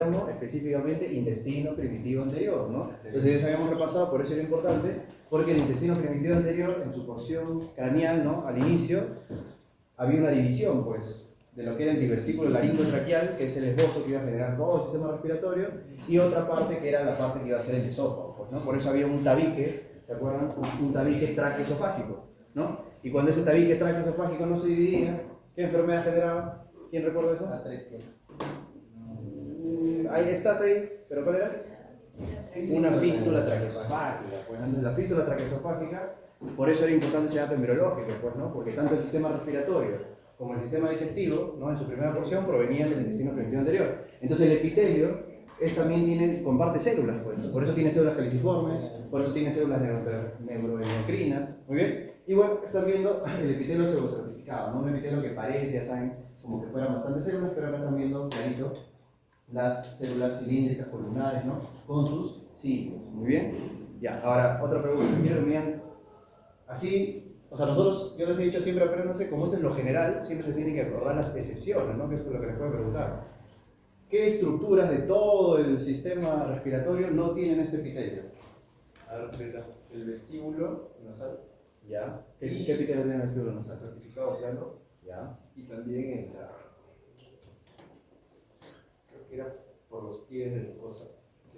específicamente intestino primitivo anterior, ¿no? Entonces ya habíamos repasado, por eso era importante, porque el intestino primitivo anterior, en su porción craneal, ¿no? Al inicio, había una división, pues, de lo que era el divertículo laringotraqueal, que es el esbozo que iba a generar todo el sistema respiratorio, y otra parte que era la parte que iba a ser el esófago, pues, ¿no? Por eso había un tabique, ¿se acuerdan? Un tabique traqueosofágico, ¿no? Y cuando ese tabique traqueosofágico no se dividía, ¿qué enfermedad generaba? ¿Quién recuerda eso? Atresia. Ahí estás ahí, ¿pero cuál era? Una fístula traqueosofágica. Pues antes la fístula traqueosofágica, por eso era importante ese dato embriológico, pues, ¿no? Porque tanto el sistema respiratorio como el sistema digestivo, ¿no? En su primera porción provenían del intestino primitivo anterior. Entonces el epitelio también comparte células, pues. Por eso tiene células caliciformes, por eso tiene células neuroendocrinas. Muy bien. Y bueno, están viendo el epitelio pseudocertificado, ¿no? Un epitelio que parece, ya saben, como que fueran bastantes células, pero ahora están viendo clarito las células cilíndricas columnares, ¿no? Con sus ciclos. Muy bien. Ya, ahora otra pregunta. Quiero que me digan así. O sea, nosotros, yo les he dicho siempre, apréndanse, como esto es lo general, siempre se tienen que acordar las excepciones, ¿no? Que eso es lo que les puedo preguntar. ¿Qué estructuras de todo el sistema respiratorio no tienen este epitelio? A ver, el vestíbulo nasal. Ya. ¿Qué epitelio tiene el vestíbulo nasal? Certificado plano. Ya. Y también en la... Creo que era por los pliegues de mucosa.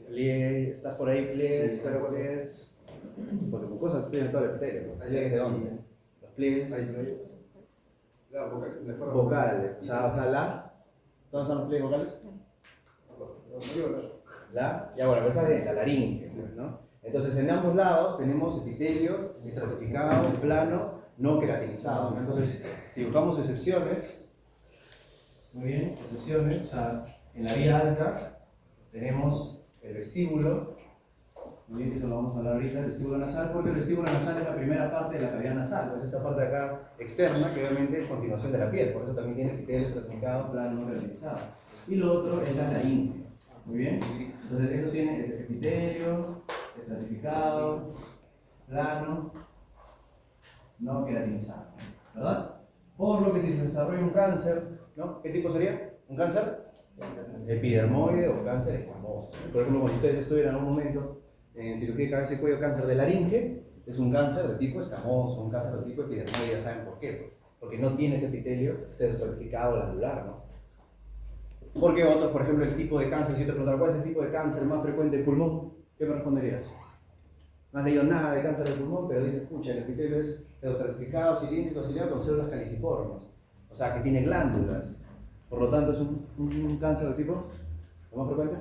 Pliegue, ¿estás por ahí, pliegues? Sí, pero pliegues... Porque mucosa tiene todo el epitelio, ¿no? ¿Pliegues de dónde? Los pliegues... ¿Hay pliegues? La vocal, vocales. O sea, la... ¿Dónde están los pliegues vocales? La... Ya bueno, esa es la laringe, ¿no? Entonces en ambos lados tenemos epitelio estratificado, plano, no queratinizado, ¿no? Entonces, si buscamos excepciones, muy bien, excepciones, o sea, en la vía alta tenemos el vestíbulo, muy bien, eso lo vamos a hablar ahorita, el vestíbulo nasal, porque el vestíbulo nasal es la primera parte de la cavidad nasal, es esta parte de acá externa, que obviamente es continuación de la piel, por eso también tiene epitelio estratificado, plano, no queratinizado. Y lo otro es la laringe, muy bien, entonces estos tienen epitelio estratificado, plano, no queratinizado, ¿verdad? Por lo que si se desarrolla un cáncer, ¿no? ¿Qué tipo sería? ¿Un cáncer? Epidermoide o cáncer escamoso. Por ejemplo, cuando ustedes estuvieran en algún momento en cirugía de cabeza y cuello, cáncer de laringe, es un cáncer de tipo escamoso, un cáncer de tipo epidermoide, ya saben por qué, pues. Porque no tiene ese epitelio certificado glandular, ¿no? Porque otros, por ejemplo, el tipo de cáncer, si te preguntan cuál es el tipo de cáncer más frecuente de pulmón, ¿qué me responderías? No has leído nada de cáncer de pulmón, pero dices, escucha, el epitelio es pseudocertificado, cilíndrico, ciliado con células caliciformes, o sea, que tiene glándulas. Por lo tanto, es un cáncer de tipo, ¿lo más frecuente?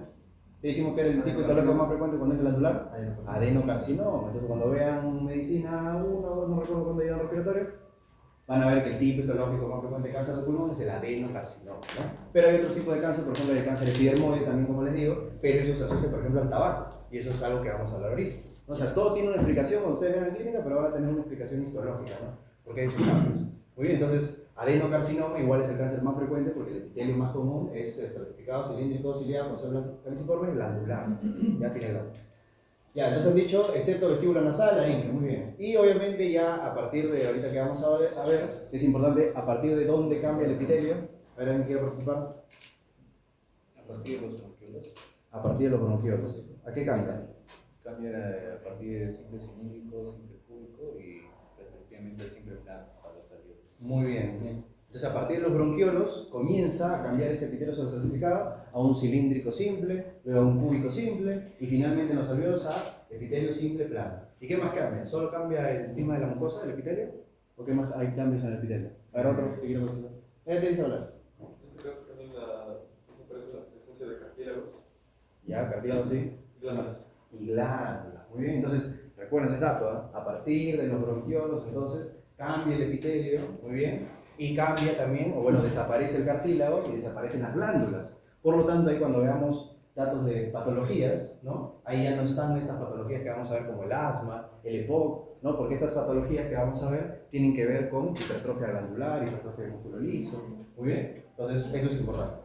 Te dijimos que era el tipo histológico más frecuente cuando es glandular, adenocarcinoma. Entonces, cuando vean medicina 1, no recuerdo cuándo llevan respiratorio, van a ver que el tipo histológico más frecuente de cáncer de pulmón es el adenocarcinoma, ¿no? Pero hay otro tipo de cáncer, por ejemplo, el cáncer epidermoide, también como les digo, pero eso se asocia, por ejemplo, al tabaco, y eso es algo que vamos a hablar ahorita. O sea, todo tiene una explicación cuando ustedes ven en clínica, pero ahora tenemos una explicación histológica, ¿no? Porque hay esos cambios. Muy bien, entonces, adenocarcinoma igual es el cáncer más frecuente porque el epitelio más común es estratificado, cilíndrico, ciliado, con células caliciformes, glandular. Ya tiene la... Ya, entonces han dicho, excepto vestíbulo nasal, laringe, muy bien. Y obviamente ya a partir de, ahorita que vamos a ver, es importante a partir de dónde cambia el epitelio. A ver, ¿alguien quiere participar? A partir de los bronquiolos. A partir de los bronquiolos. ¿A qué cambia? Cambia a partir de simple cilíndrico, simple cúbico y respectivamente simple plano para los alveolos. Muy bien, bien. Entonces a partir de los bronquiolos comienza a cambiar este epitelio certificado a un cilíndrico simple, luego a un cúbico simple y finalmente en los alveolos a epitelio simple plano. ¿Y qué más cambia? ¿Solo cambia el tema de la mucosa del epitelio? ¿O qué más hay cambios en el epitelio? A ver, otro que quiero participar. Te dice hablar. En este caso también aparece la presencia de cartílagos. Ya, cartílagos sí. Y glándulas. Y glándulas. Muy bien, entonces recuerden ese dato, ¿eh? A partir de los bronquiolos, entonces cambia el epitelio, muy bien, y cambia también, o bueno, desaparece el cartílago y desaparecen las glándulas. Por lo tanto, ahí cuando veamos datos de patologías, ¿no? Ahí ya no están estas patologías que vamos a ver como el asma, el EPOC, ¿no? Porque estas patologías que vamos a ver tienen que ver con hipertrofia glandular, hipertrofia de músculo liso, muy bien, entonces eso es importante.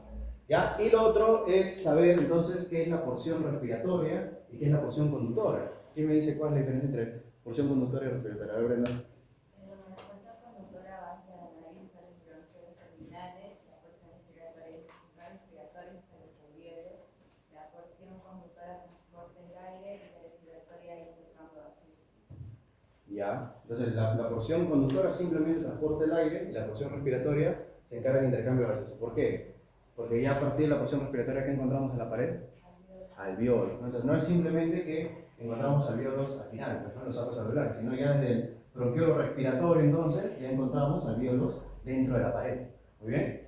¿Ya? Y lo otro es saber entonces qué es la porción respiratoria y qué es la porción conductora. ¿Quién me dice cuál es la diferencia entre porción conductora y respiratoria? A ver, Brenda. La porción conductora va hacia la nariz, a los bronquiolos terminales, la porción respiratoria hacia los alveolos ¿Ya? Entonces la porción conductora simplemente transporta el aire y la porción respiratoria se encarga del intercambio gaseoso. ¿Por qué? Porque ya a partir de la porción respiratoria que encontramos en la pared, alveolos. ¿No? Entonces no es simplemente que encontramos alveolos al final, pues, ¿no? Los sacos alveolares, sino ya desde el bronquiolo respiratorio entonces ya encontramos alveolos dentro de la pared. Muy bien.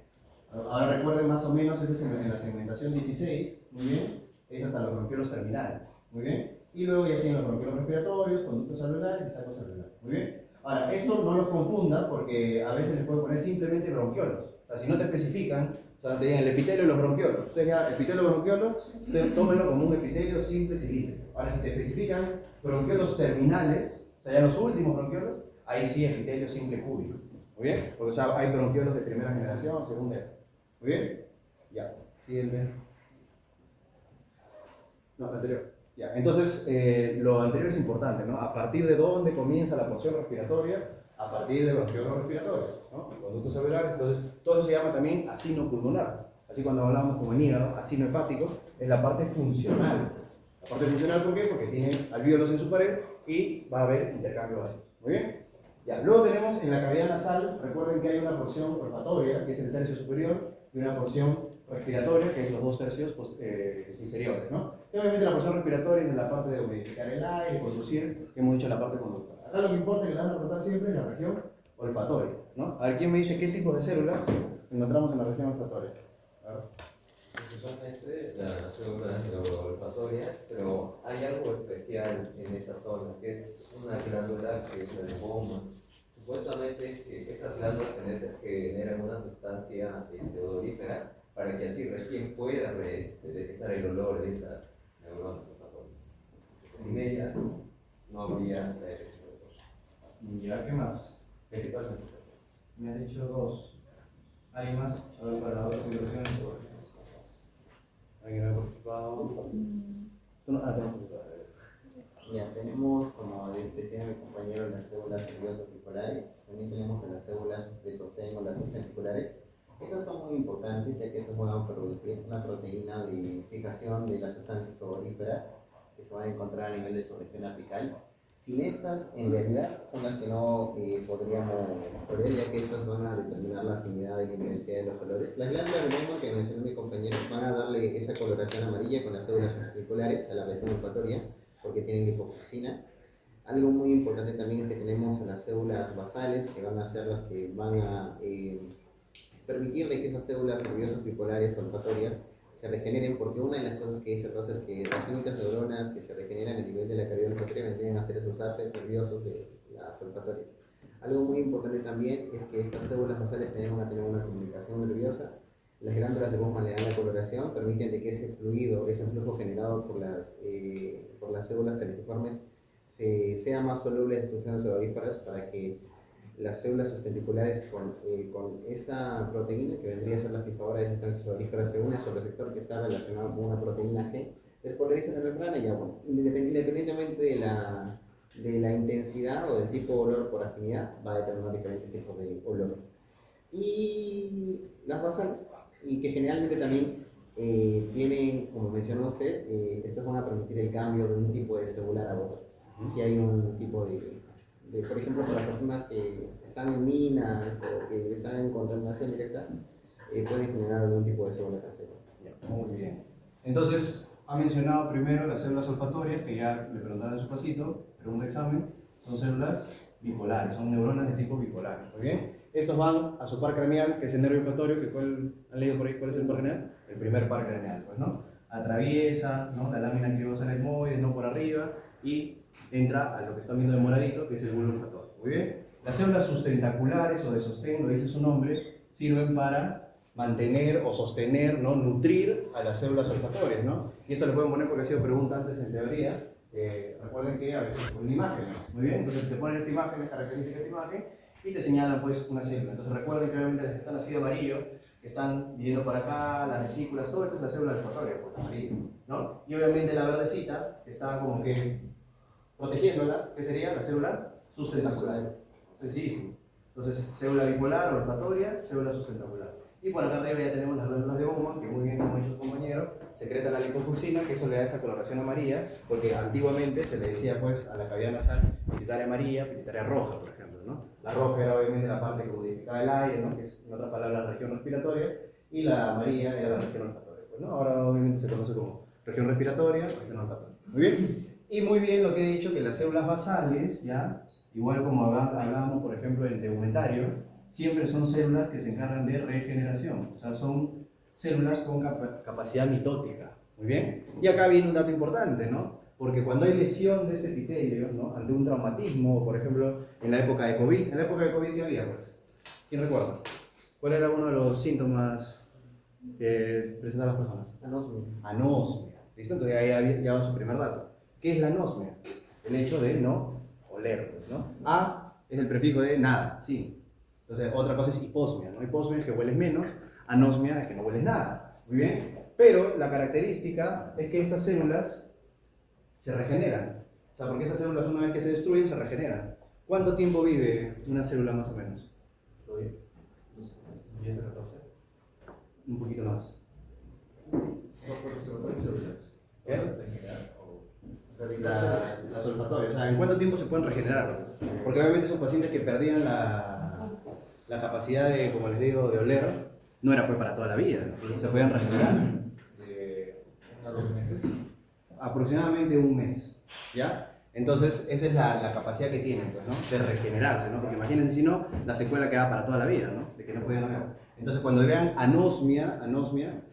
Ahora recuerden más o menos, este es en la segmentación 16, muy bien, es hasta los bronquiolos terminales, muy bien, y luego ya siguen los bronquiolos respiratorios, conductos alveolares y sacos alveolares, muy bien. Ahora, esto no los confundan porque a veces les pueden poner simplemente bronquiolos, o sea, si no te especifican, o sea, te digan el epitelio y los bronquiolos, ustedes ya, epitelio y bronquiolos, ustedes tómenlo como un epitelio simple cilíndrico. Ahora, si te especifican bronquiolos terminales, o sea, ya los últimos bronquiolos, ahí sí epitelio simple cúbico, muy bien, porque o sea, hay bronquiolos de primera generación, segunda es. ¿Muy bien? Ya. Siguiente. No, anterior. Ya. Entonces, lo anterior es importante, ¿no? A partir de dónde comienza la porción respiratoria, a partir de bronquiolos respiratorios, ¿no? Conductos alveolares. Entonces, todo eso se llama también asino pulmonar. Así cuando hablamos como en hígado, asino hepático, es la parte funcional. La parte funcional, ¿por qué? Porque tiene alvéolos en su pared y va a haber intercambio gaseoso. ¿Muy bien? Ya. Luego tenemos en la cavidad nasal, recuerden que hay una porción olfatoria, que es el tercio superior, y una porción respiratoria, que es los 2/3 inferiores, ¿no? Y obviamente la porción respiratoria es de la parte de humidificar el aire, conducir, que hemos dicho la parte conductora. Acá lo que importa es que le van a preguntar siempre es la región olfatoria, ¿no? A ver, ¿quién me dice qué tipos de células encontramos en la región olfatoria? A ver. Usualmente las células olfatorias, pero hay algo especial en esa zona, que es una glándula que es la linfoma. Supuestamente estas glándulas generan una sustancia odorífera para que así recién pueda detectar el olor de esas neuronas olfatorias. Sin ellas no habría ese olor. Ya, ¿qué más? Principalmente esas dos. Me has dicho 2. ¿Hay más? A ver, para las otras consideraciones. ¿Alguien ha participado? Tú no, tenemos participado. Ya, tenemos, como decía mi compañero, las células nerviosas bipolares, también tenemos las células de sostén o las ventriculares. Estas son muy importantes ya que estas van a producir una proteína de fijación de las sustancias odoríferas que se van a encontrar a nivel de su región apical. Sin estas, en realidad, son las que no podríamos poner, ya que estas van a determinar la afinidad y la intensidad de los olores. Las glándulas de Bowman que mencionó mi compañero van a darle esa coloración amarilla con las células ventriculares a la región olfatoria, porque tienen lipofucsina. Algo muy importante también es que tenemos las células basales, que van a ser las que van a permitirle que esas células nerviosas bipolares olfatorias se regeneren, porque una de las cosas que dice Rosa es que las únicas neuronas que se regeneran a nivel de la cavidad olfatoria vendrían a ser esos haces nerviosos de las olfatorias. Algo muy importante también es que estas células basales también van a tener una comunicación nerviosa. Las glándulas de Bowman le dan la coloración, permiten de que ese fluido, ese flujo generado por las células caliciformes sea más soluble en sustancias odoríferas para que las células susventriculares con esa proteína que vendría a ser la fijadora de sustancias odoríferas se une a su receptor que está relacionado con una proteína G, despolariza la membrana y ya bueno, independientemente de la intensidad o del tipo de olor por afinidad, va a determinar diferentes tipos de olores. Y las basales, y que generalmente también tienen, como mencionó usted, estas van a permitir el cambio de un tipo de celular a otro. Si hay un tipo por ejemplo, para las personas que están en minas o que están en contaminación directa, pueden generar algún tipo de célula cancerosa. Muy bien. Entonces, ha mencionado primero las células olfatorias, que ya le preguntaron en su pasito, pregunta examen, son células bipolares, son neuronas de tipo bipolar. Muy bien. Estos van a su par craneal, que es el nervio olfatorio, que ¿han leído por ahí cuál es el par craneal? El primer par craneal, pues, ¿no? Atraviesa, ¿no?, la lámina cribosa etmoide, no por arriba, y entra a lo que están viendo de moradito, que es el bulbo olfatorio. Muy bien. Las células sustentaculares o de sostén, lo dice su nombre, sirven para mantener o sostener, ¿no?, nutrir a las células olfatorias, ¿no? Y esto lo pueden poner porque ha sido pregunta antes en teoría. Recuerden que a veces ponen imágenes. Muy bien. Entonces te ponen esta imagen, características de esta imagen, y te señalan pues una célula. Entonces recuerden que obviamente las que están así de amarillo, que están viniendo para acá, las vesículas, todo esto es la célula olfatoria, pues amarillo, ¿no? Y obviamente la verdecita está como que protegiéndola, que sería la célula sustentacular. Sencillísimo. Entonces, célula bipolar, olfatoria, célula sustentacular. Y por acá arriba ya tenemos las glándulas de Bowman, que muy bien, como ha dicho su compañero, secretan la lipofucsina, que eso le da esa coloración amarilla, porque antiguamente se le decía pues a la cavidad nasal pituitaria amarilla, pituitaria roja, por ejemplo, ¿no? La roja era obviamente la parte que modificaba el aire, ¿no? Que es, en otras palabras, la región respiratoria, y la amarilla era la región olfatoria, pues, ¿no? Ahora obviamente se conoce como región respiratoria, región olfatoria. Muy bien. Y muy bien lo que he dicho, que las células basales, ¿ya? Igual como hablábamos, por ejemplo, en tegumentario, siempre son células que se encargan de regeneración, o sea, son células con capacidad mitótica. Muy bien. Y acá viene un dato importante, ¿no? Porque cuando hay lesión de ese epitelio, ¿no? Ante un traumatismo, por ejemplo, en la época de COVID, ¿en la época de COVID qué había? Pues? ¿Quién recuerda? ¿Cuál era uno de los síntomas que presentaban las personas? Anosmia. Anosmia. ¿Listo? Entonces ahí ya va su primer dato. ¿Qué es la anosmia? El hecho de no oler, pues, ¿no? A es el prefijo de nada, sí. Entonces, otra cosa es hiposmia, ¿no? Hiposmia es que hueles menos, anosmia es que no hueles nada. Muy bien. Pero la característica es que estas células se regeneran. O sea, porque estas células una vez que se destruyen, se regeneran. ¿Cuánto tiempo vive una célula más o menos? ¿10 a 14? Un poquito más. Las olfatorias. O sea, ¿en cuánto tiempo se pueden regenerar? Porque obviamente son pacientes que perdían la capacidad de, como les digo, de oler. No era pues para toda la vida. Se podían regenerar. De 1 a 2 meses. Aproximadamente un mes, ¿ya? Entonces, esa es la capacidad que tienen, pues, ¿no? De regenerarse, ¿no? Porque imagínense si no, la secuela queda para toda la vida, ¿no? De que no podían oler. Entonces, cuando vean anosmia,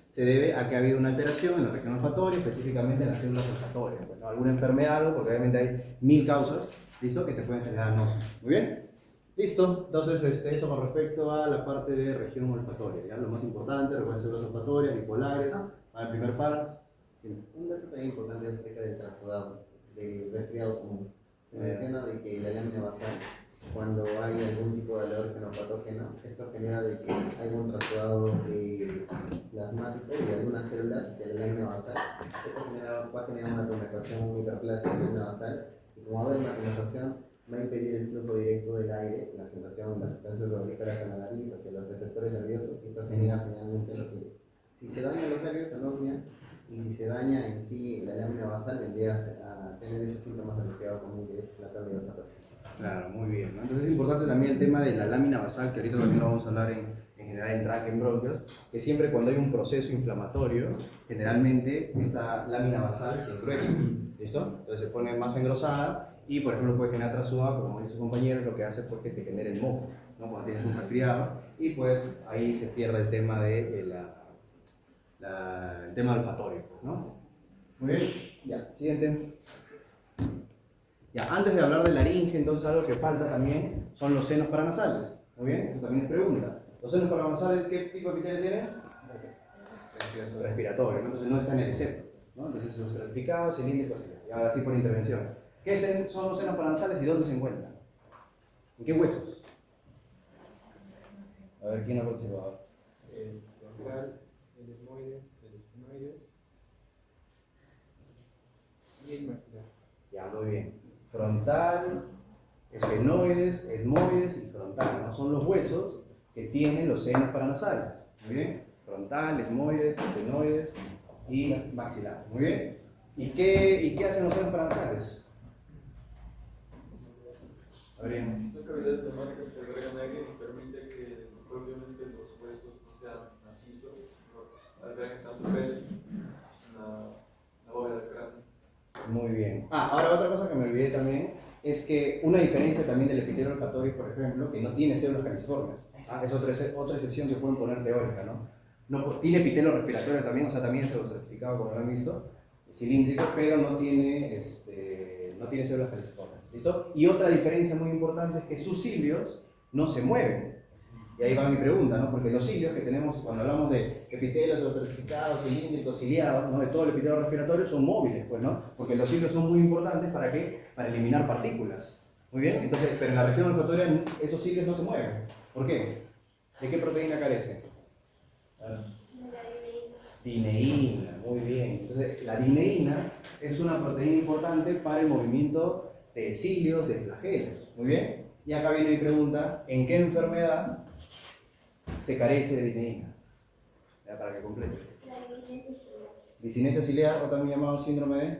se debe a que ha habido una alteración en la región olfatoria, específicamente en las células olfatorias, pues, ¿no? Alguna enfermedad, porque obviamente hay 1000 causas, ¿listo? Que te pueden generar anosmia. ¿Muy bien? Listo, entonces eso con respecto a la parte de región olfatoria, ¿ya? Lo más importante, recuerden células olfatorias, bipolares, al primer par. Un dato también importante acerca del trasudado, del resfriado común. Se menciona de que la lámina basal, cuando hay algún tipo de alérgeno patógeno, esto genera de que hay un trasudado plasmático de algunas células de la lámina basal. Esto va a generar una concentración, una hiperplasia de la lámina basal, y como va a haber una concentración, va a impedir el flujo directo del aire, la sensación, la sustancia biológica hacia la nariz, hacia los receptores nerviosos, y esto genera generalmente lo que, si se dañan los nervios, anosmia, y si se daña en sí la lámina basal, vendría a tener esos síntomas de resfriado común, que es la pérdida olfatoria. Claro, muy bien, ¿no? Entonces es importante también el tema de la lámina basal, que ahorita también lo vamos a hablar en general en tráquea, en bronquios, que siempre cuando hay un proceso inflamatorio, generalmente esta lámina basal se engruesa, ¿listo? Entonces se pone más engrosada y, por ejemplo, puede generar trasudado, como dice su compañero, lo que hace es que te genere el moco, ¿no? Cuando tienes un resfriado, y pues ahí se pierde el tema de el tema olfatorio, ¿no? Muy bien, ya, siguiente. Ya, antes de hablar de laringe, entonces algo que falta también son los senos paranasales. Muy bien, esto también es pregunta. ¿Los senos paranasales qué tipo de epitelio tienen? Respiratorio, ¿no? Entonces no está en el septo, ¿no? Entonces los estratificados, cilíndricos, y ahora sí por intervención. ¿Qué son los senos paranasales y dónde se encuentran? ¿En qué huesos? A ver, ¿quién ha participado? El frontal, el etmoides, el esfenoides y el maxilar. Ya, muy bien. Frontal, esfenoides, etmoides y frontal, ¿no? Son los huesos que tienen los senos paranasales. Muy bien. Frontal, esmoides, esfenoides y maxilar. Muy bien. ¿Y qué hacen los senos paranasales? A ver. Una cavidad pneumática que agrega aire y permite que propiamente los huesos no sean macizos, no alberguen tanto peso en la bóveda del cráneo. Muy bien. Ahora otra cosa que me olvidé también es que una diferencia también del epitelio olfatorio, por ejemplo, que no tiene células caliciformes. Es otra excepción que pueden poner teórica, ¿no? Tiene epitelio respiratorio también, o sea, también es certificado, como lo han visto, cilíndrico, pero no tiene células caliciformes. ¿Listo? Y otra diferencia muy importante es que sus cilios no se mueven. Y ahí va mi pregunta, ¿no? Porque los cilios que tenemos cuando hablamos de epitelios estratificados, cilíndricos, ciliados, ¿no? De todo el epitelio respiratorio son móviles, pues, ¿no? Porque los cilios son muy importantes ¿para qué? Para eliminar partículas. Muy bien, entonces, pero en la región olfatoria esos cilios no se mueven. ¿Por qué? ¿De qué proteína carece? Dineína, muy bien. Entonces, la dineína es una proteína importante para el movimiento de cilios, de flagelos. Muy bien. Y acá viene mi pregunta, ¿en qué enfermedad se carece de dineína? Ya, para que completes. Disinesia ciliar, o también llamado síndrome de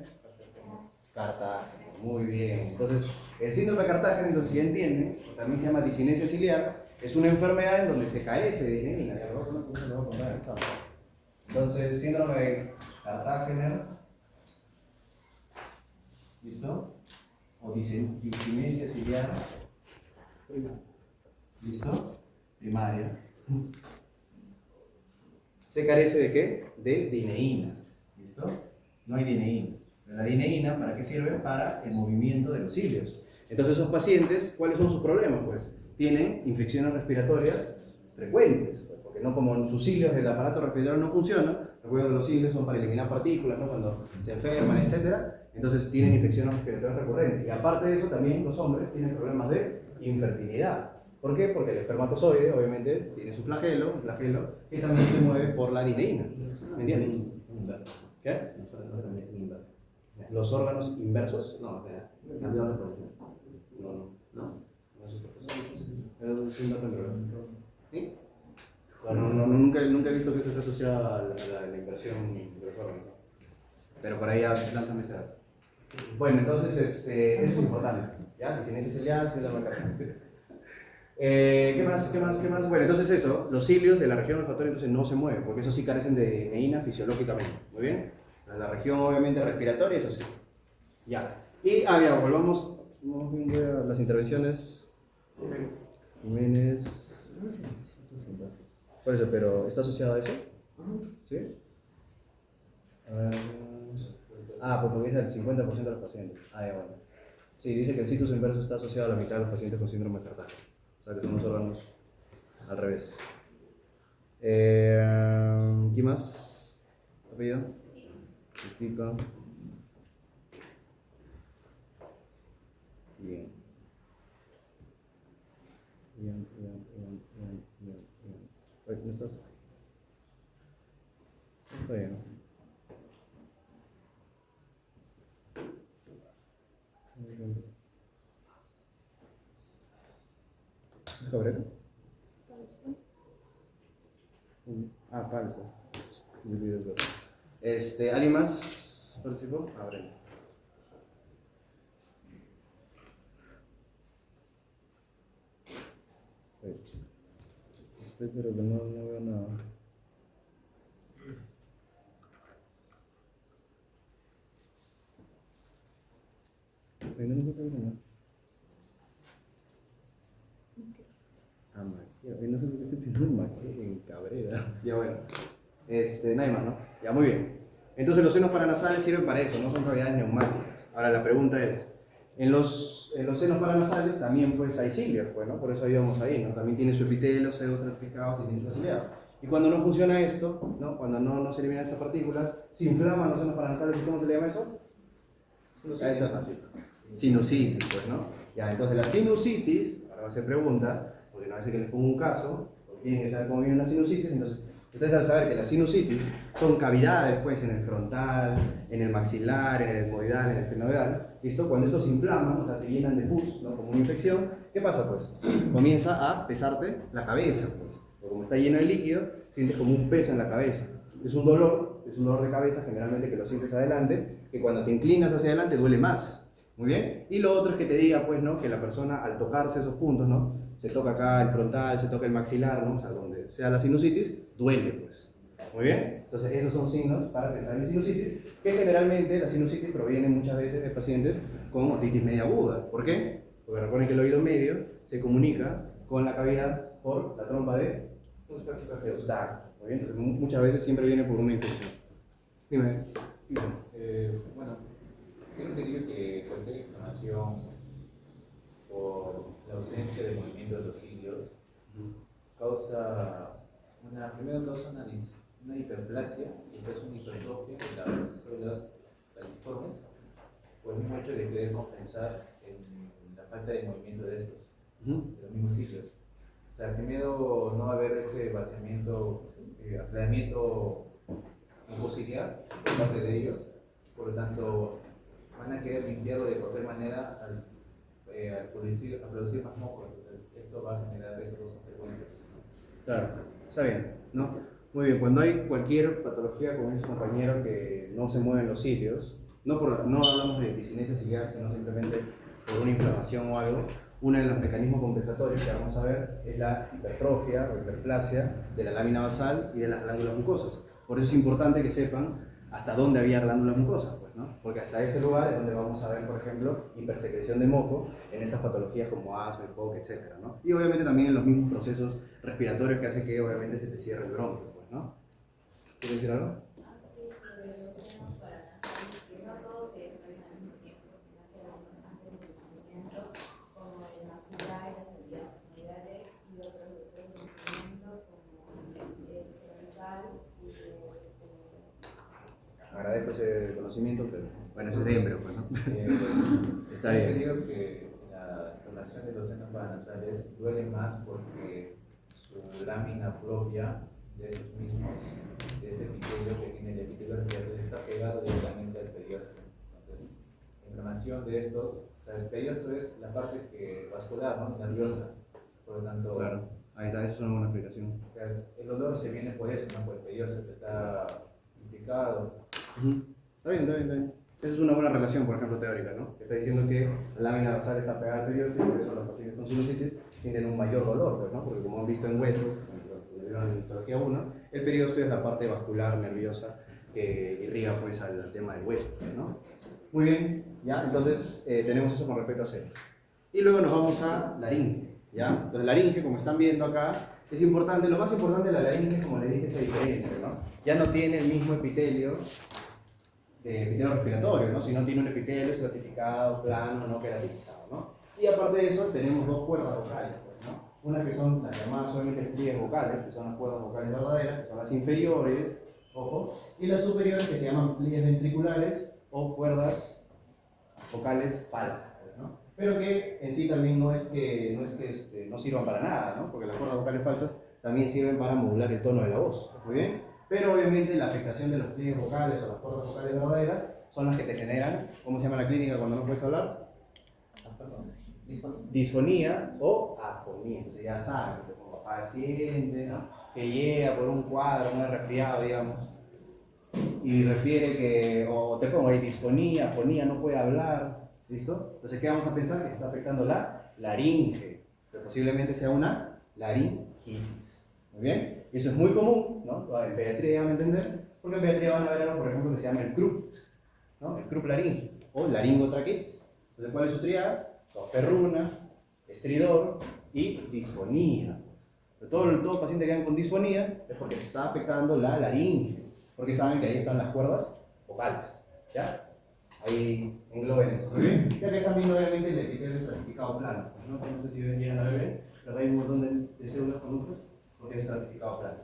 Cartagena. Muy bien. Entonces, el síndrome de Cartagena, entonces si entienden, también se llama disinesia ciliar, es una enfermedad en donde se carece de dineína. Ya lo voy a poner en el examen. Entonces, síndrome de Cartagena, ¿listo? O disinesia ciliar, ¿listo? Primaria. ¿Se carece de qué? De dineína, ¿listo? No hay dineína. La dineína, ¿para qué sirve? Para el movimiento de los cilios. Entonces, esos pacientes, ¿cuáles son sus problemas? Pues tienen infecciones respiratorias frecuentes, pues, porque no como sus cilios del aparato respiratorio no funcionan, recuerden que los cilios son para eliminar partículas, ¿no? Cuando se enferman, etc. Entonces tienen infecciones respiratorias recurrentes. Y aparte de eso, también los hombres tienen problemas de infertilidad. ¿Por qué? Porque el espermatozoide, obviamente, tiene su flagelo, un flagelo que también se mueve por la dineína. ¿Me entienden? ¿Qué? ¿Los órganos inversos? No, cambiados de posición. No. Es un dato en verdad. ¿Sí? No, nunca he visto que esto esté asociado a la inversión de los órganos. Pero por ahí ya lánzame ese dato. Bueno, entonces, eso es importante. ¿Ya? Disinesia ciliar, síndrome de Cartagena. ¿Qué más? Bueno, entonces eso, los cilios de la región olfatoria entonces no se mueven, porque eso sí carecen de dineína fisiológicamente. Muy bien. En la región obviamente respiratoria, eso sí. Ya. Y, ya, volvamos a las intervenciones. Jiménez. Por eso, pero ¿está asociado a eso? ¿Sí? Pues porque dice el 50% de los pacientes. Ya, bueno. Sí, dice que el situs inverso está asociado a la mitad de los pacientes con síndrome de Cartagena. O sea que son los órganos al revés. ¿Qué más? ¿Apellido? Tica. Bien. Oye, ¿dónde estás? Está bien, ¿no? ¿Es Cabrera? Palsa. ¿Alguien más participó? Brenda. Pero que no veo nada. No encuentro nada. Maqueo. No sé por qué estoy pidiendo un maqueo en Cabrera. Ya bueno. Nadie más, ¿no? Ya, muy bien. Entonces los senos paranasales sirven para eso, no son cavidades neumáticas. Ahora la pregunta es, en los senos paranasales también pues hay cilios, pues, ¿no? Por eso íbamos ahí, ¿no? También tiene su epitelio, pseudoestratificados y cilindros ciliados. Y cuando no funciona esto, ¿no? Cuando no se eliminan estas partículas, se inflaman los senos paranasales. ¿Y cómo se le llama eso? Eso es fácil. Sinusitis, pues, ¿no? Ya, entonces la sinusitis, ahora va a ser pregunta, porque no va a ser que les ponga un caso, porque tienen que saber cómo viene una sinusitis, entonces ustedes al saber que las sinusitis son cavidades pues, en el frontal, en el maxilar, en el etmoidal, en el fenoidal, ¿listo? Cuando estos se inflaman, o sea, se llenan de pus, ¿no? Como una infección, ¿qué pasa pues? Comienza a pesarte la cabeza, pues. O como está lleno de líquido, sientes como un peso en la cabeza. Es un dolor de cabeza, generalmente que lo sientes adelante, que cuando te inclinas hacia adelante duele más. Muy bien. Y lo otro es que te diga, pues, ¿no? Que la persona al tocarse esos puntos, ¿no? Se toca acá el frontal, se toca el maxilar, ¿no? O sea, donde sea la sinusitis, duele, pues. Muy bien. Entonces, esos son signos para pensar en sinusitis, que generalmente la sinusitis proviene muchas veces de pacientes con otitis media aguda. ¿Por qué? Porque recuerden que el oído medio se comunica con la cavidad por la trompa de Eustaquio. Muy bien. Entonces, muchas veces siempre viene por una infección. Dime. Bueno. Tengo entendido que cualquier inflamación por la ausencia de movimiento de los cilios primero causa una hiperplasia y después una hipertrofia de las células calciformes, por el mismo hecho de querer compensar la falta de movimiento de estos, de los mismos cilios. O sea, primero no va a haber ese vaciamiento, aclaramiento mucociliar por parte de ellos, por lo tanto van a querer limpiarlo de cualquier manera a producir más moco. Entonces esto va a generar esas dos consecuencias. Claro, está bien, ¿no? Muy bien, cuando hay cualquier patología, como dice su compañero, que no se mueven los cilios, no hablamos de disinesia ciliar, sino simplemente por una inflamación o algo. Uno de los mecanismos compensatorios que vamos a ver es la hipertrofia o hiperplasia de la lámina basal y de las glándulas mucosas. Por eso es importante que sepan hasta dónde había glándulas mucosas, pues, ¿no? Porque hasta ese lugar es donde vamos a ver, por ejemplo, hipersecreción de moco en estas patologías como asma, EPOC, etc., ¿no? Y obviamente también en los mismos procesos respiratorios que hacen que obviamente se te cierre el bronquio, pues, ¿no? ¿Quieres decir algo? Sí, sobre los senos paranasales, que no todos se desarrollan al mismo tiempo, sino que algunos antes del nacimiento, como el maxilar y las extremidades y otros después del nacimiento, como el cervical y Agradezco ese conocimiento, pero bueno, ese es de hembrio, pues, ¿no? Está Yo bien. digo que la relación de los senos paranasales duele más porque su lámina propia de ellos mismos, de este epitelio que tiene el epitelio respiratorio, está pegado directamente al periósteo. Entonces, la inflamación de estos, o sea, el periósteo es la parte vascular, ¿no? Nerviosa. Por lo tanto, Claro, ahí está, esa es una buena explicación. o sea, el dolor se viene por eso, ¿no? Por el periósteo que está implicado. Está bien, está bien, está bien. Esa es una buena relación, por ejemplo, teórica, ¿no? Que está diciendo que la lámina basal está pegada al periósteo y por eso los pacientes con sinusitis tienen un mayor dolor, pues, ¿no? Porque como han visto en hueso, cuando vieron en histología 1, el periósteo es la parte vascular nerviosa que irriga pues al tema del hueso, ¿no? Muy bien, ya, entonces tenemos eso con respecto a senos. Y luego nos vamos a laringe, ¿ya? Entonces laringe, como están viendo acá, es importante, lo más importante de la laringe, como les dije, es la diferencia, ¿no? Ya no tiene el mismo epitelio de epitelio respiratorio, ¿no? Sino tiene un epitelio estratificado, plano, no queratinizado, ¿no? Y aparte de eso, tenemos dos cuerdas vocales, pues, ¿no? Una que son las llamadas obviamente pliegues vocales, que son las cuerdas vocales verdaderas, que son las inferiores, ojo, y las superiores que se llaman pliegues ventriculares o cuerdas vocales falsas, pues, ¿no? Pero que en sí también no sirvan para nada, ¿no? Porque las cuerdas vocales falsas también sirven para modular el tono de la voz, ¿muy bien? Pero obviamente la afectación de los pliegues vocales o las cuerdas vocales verdaderas son las que te generan, ¿cómo se llama la clínica cuando no puedes hablar? Disfonía o afonía. Entonces ya saben, como paciente, ¿no? Que llega por un cuadro, un resfriado, digamos, y refiere que, o te pongo ahí disfonía, afonía, no puede hablar, ¿listo? Entonces, ¿qué vamos a pensar? Que se está afectando la laringe, que posiblemente sea una laringitis. ¿Muy bien? Y eso es muy común, ¿no? En pediatría van a entender, porque en pediatría van a ver algo, por ejemplo, que se llama el CRUP, ¿no? El CRUP laringe, o laringotraqueitis. Entonces, ¿cuál es su triada? Tos perruna, estridor y disfonía. Todo paciente que queda con disfonía es porque se está afectando la laringe, porque saben que ahí están las cuerdas vocales, ¿ya? Ahí engloben eso. Muy bien. Ya que están viendo obviamente el epitelio estratificado plano, ¿no? No sé si llegan a ver, pero hay un montón de células con núcleos porque es estratificado plano.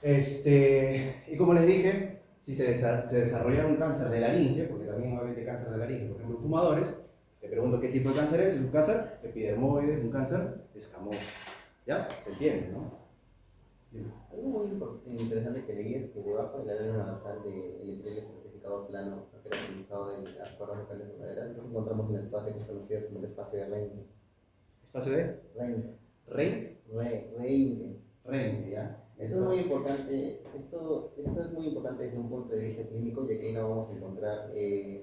Y como les dije, si se desarrollara un cáncer de laringe, porque también obviamente cáncer de laringe, por ejemplo, en fumadores, te pregunto qué tipo de cáncer es un cáncer epidermoide, es un cáncer escamoso. ¿Ya? ¿Se entiende, no? Algo muy interesante que leí es que debajo de la lámina basal del epitelio estratificado plano, caracterizado de las cuerdas vocales verdaderas, nos encontramos un espacio que es conocido como el espacio de Reinke. ¿Espacio de? Reinke. Reinke. Reinke, ¿ya? Esto es muy importante, esto es muy importante desde un punto de vista clínico, ya que ahí no vamos a encontrar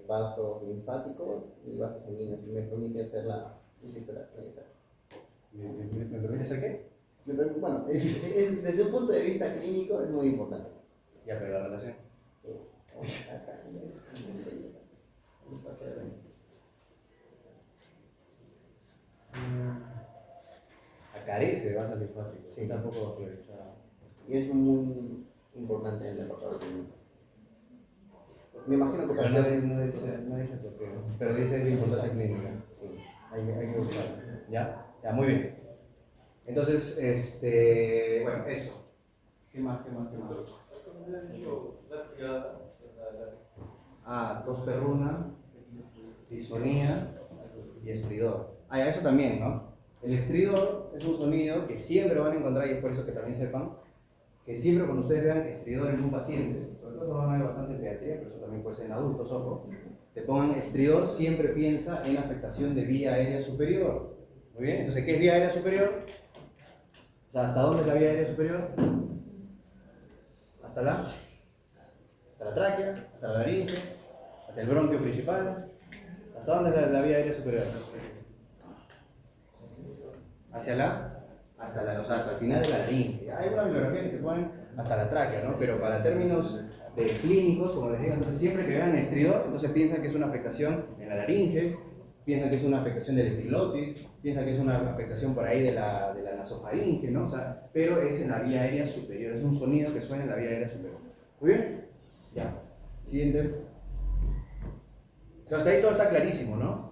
vasos linfáticos y vasos sanguíneos. Y me permite hacer la historia. ¿Me permite hacer qué? Bueno, desde un punto de vista clínico es muy importante. Ya, pero la relación. Acá, Carece de vasos linfáticos. Sí. Tampoco aprovechado. y es muy importante en el apartado clínico. Me imagino que Pero para ser... no dice por qué, pero dice que es importancia clínica. Sí. Hay que buscarlo. ¿Ya? Ya, muy bien. Entonces, bueno, eso. ¿Qué más? Tos perruna, disfonía y estridor. Ya, eso también, ¿no? El estridor es un sonido que siempre van a encontrar, y es por eso que también sepan, que siempre cuando ustedes vean estridor en un paciente, sobre todo van a ver bastante en pediatría, pero eso también puede ser en adultos, ojo, te pongan estridor, siempre piensa en afectación de vía aérea superior. Muy bien, entonces, ¿qué es vía aérea superior? O sea, ¿hasta dónde es la vía aérea superior? Hasta la tráquea, hasta la laringe, hasta el bronquio principal. ¿Hasta dónde es la vía aérea superior? Hasta el final de la laringe. Hay una bibliografía que te ponen hasta la tráquea, ¿no? Pero para términos de clínicos, como les digo, entonces siempre que vean estridor, entonces piensan que es una afectación en la laringe, piensan que es una afectación del epiglotis, piensan que es una afectación por ahí de la nasofaringe, ¿no? O sea, pero es en la vía aérea superior, es un sonido que suena en la vía aérea superior. ¿Muy bien? Ya. Siguiente. Entonces, hasta ahí todo está clarísimo, ¿no?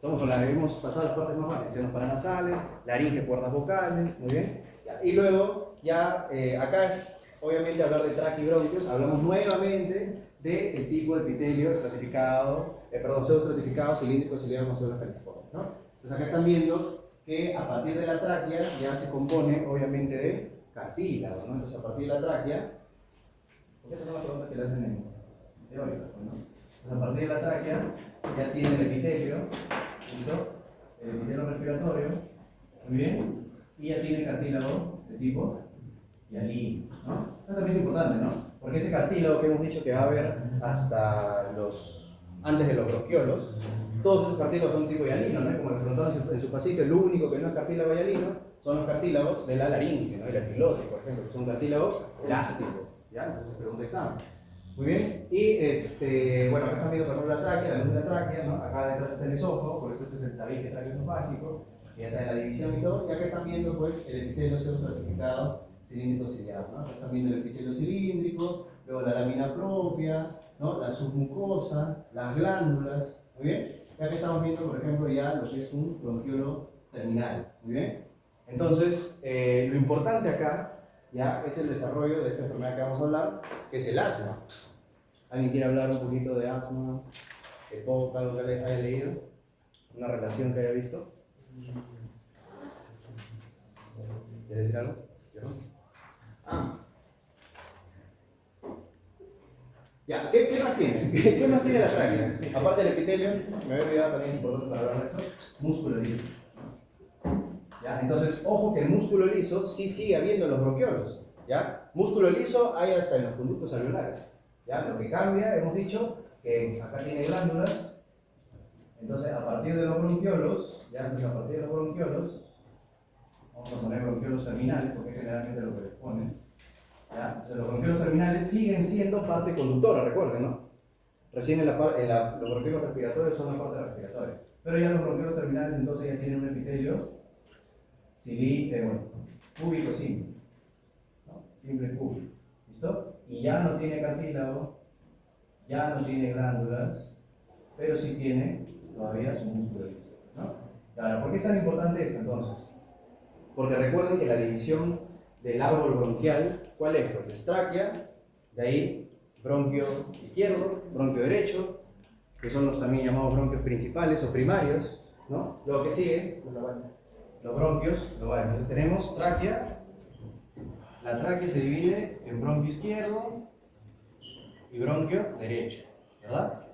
Hemos pasado las partes más fáciles, senos paranasales, laringe, cuerdas vocales, muy bien. Ya. Y luego, ya acá, obviamente, hablar de tráquea y bronquios, hablamos nuevamente del tipo de epitelio estratificado, pseudoestratificado, cilíndrico, ciliado con células caliciformes, ¿no? Entonces, acá están viendo que a partir de la tráquea ya se compone, obviamente, de cartílago, ¿no? Entonces, a partir de la tráquea, porque estas son las preguntas que le hacen en teórica, ¿no? A partir de la tráquea ya tiene el epitelio, ¿listo? El epitelio respiratorio, muy bien, y ya tiene cartílago de tipo hialino, ¿no? Esto también es importante, ¿no? Porque ese cartílago que hemos dicho que va a haber hasta antes de los bronquiolos, todos esos cartílagos son tipo hialino, ¿no? Como les preguntaron en su pasito, el único que no es cartílago hialino son los cartílagos de la laringe, ¿no? Y la epiglotis, por ejemplo, que son cartílagos elásticos, ¿ya? Entonces pregunta examen. Muy bien, y bueno, acá están viendo por ejemplo la tráquea, la luz de la tráquea, ¿no? Acá detrás está el esófago, por eso este es el tabique traqueoesofágico, y ya saben la división y todo, y acá están viendo pues el epitelio pseudoestratificado cilíndrico ciliado, ¿no? Acá están viendo el epitelio cilíndrico, luego la lámina propia, ¿no? La submucosa, las glándulas, muy bien, y acá estamos viendo por ejemplo ya lo que es un bronquiolo terminal, muy bien. Entonces, lo importante acá ya es el desarrollo de esta enfermedad que vamos a hablar, que es el asma. ¿Alguien quiere hablar un poquito de asma? ¿EPOC, algo que haya leído? ¿Una relación que haya visto? ¿Quieres decir algo? Ya, ¿qué más tiene? ¿Qué más tiene la tráquea? Aparte del epitelio, me había olvidado también, importante para hablar de esto, músculo liso. ¿Ya? Entonces, ojo que el músculo liso sí sigue habiendo en los bronquiolos. ¿Ya? Músculo liso hay hasta en los conductos alveolares. ¿Ya? Lo que cambia, hemos dicho, que acá tiene glándulas. Entonces, a partir de los bronquiolos, ¿ya? Entonces, a partir de los bronquiolos, vamos a poner bronquiolos terminales, porque es generalmente lo que les ponen. ¿Ya? Entonces, los bronquiolos terminales siguen siendo parte conductora, recuerden, ¿no? Recién los bronquiolos respiratorios son la parte respiratoria. Pero ya los bronquiolos terminales entonces ya tienen un epitelio cúbico simple, ¿no? Simple cúbico, ¿listo? Y ya no tiene cartílago, ya no tiene glándulas, pero sí tiene todavía su músculo liso, ¿no? Ahora, ¿por qué es tan importante esto entonces? Porque recuerden que la división del árbol bronquial, ¿cuál es? Pues es tráquea, de ahí bronquio izquierdo, bronquio derecho, que son los también llamados bronquios principales o primarios, ¿no? Luego que sigue, los bronquios globales. Entonces tenemos tráquea, la tráquea se divide en bronquio izquierdo y bronquio derecho, ¿verdad?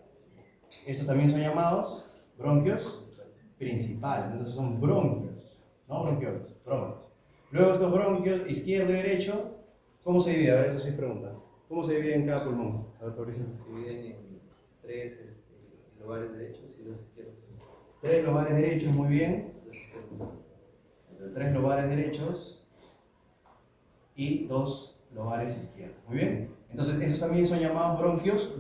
Estos también son llamados bronquios principales, entonces son bronquios, no bronquiolos, bronquios. Luego estos bronquios izquierdo y derecho, ¿cómo se divide? A ver, eso sí es pregunta. ¿Cómo se divide en cada pulmón? A ver, Fabricio. Se dividen en tres lugares derechos y dos izquierdos. 3 lugares derechos, muy bien. Dos izquierdos. 3 lobares derechos y 2 lobares izquierdos. Muy bien. Entonces, esos también son llamados bronquios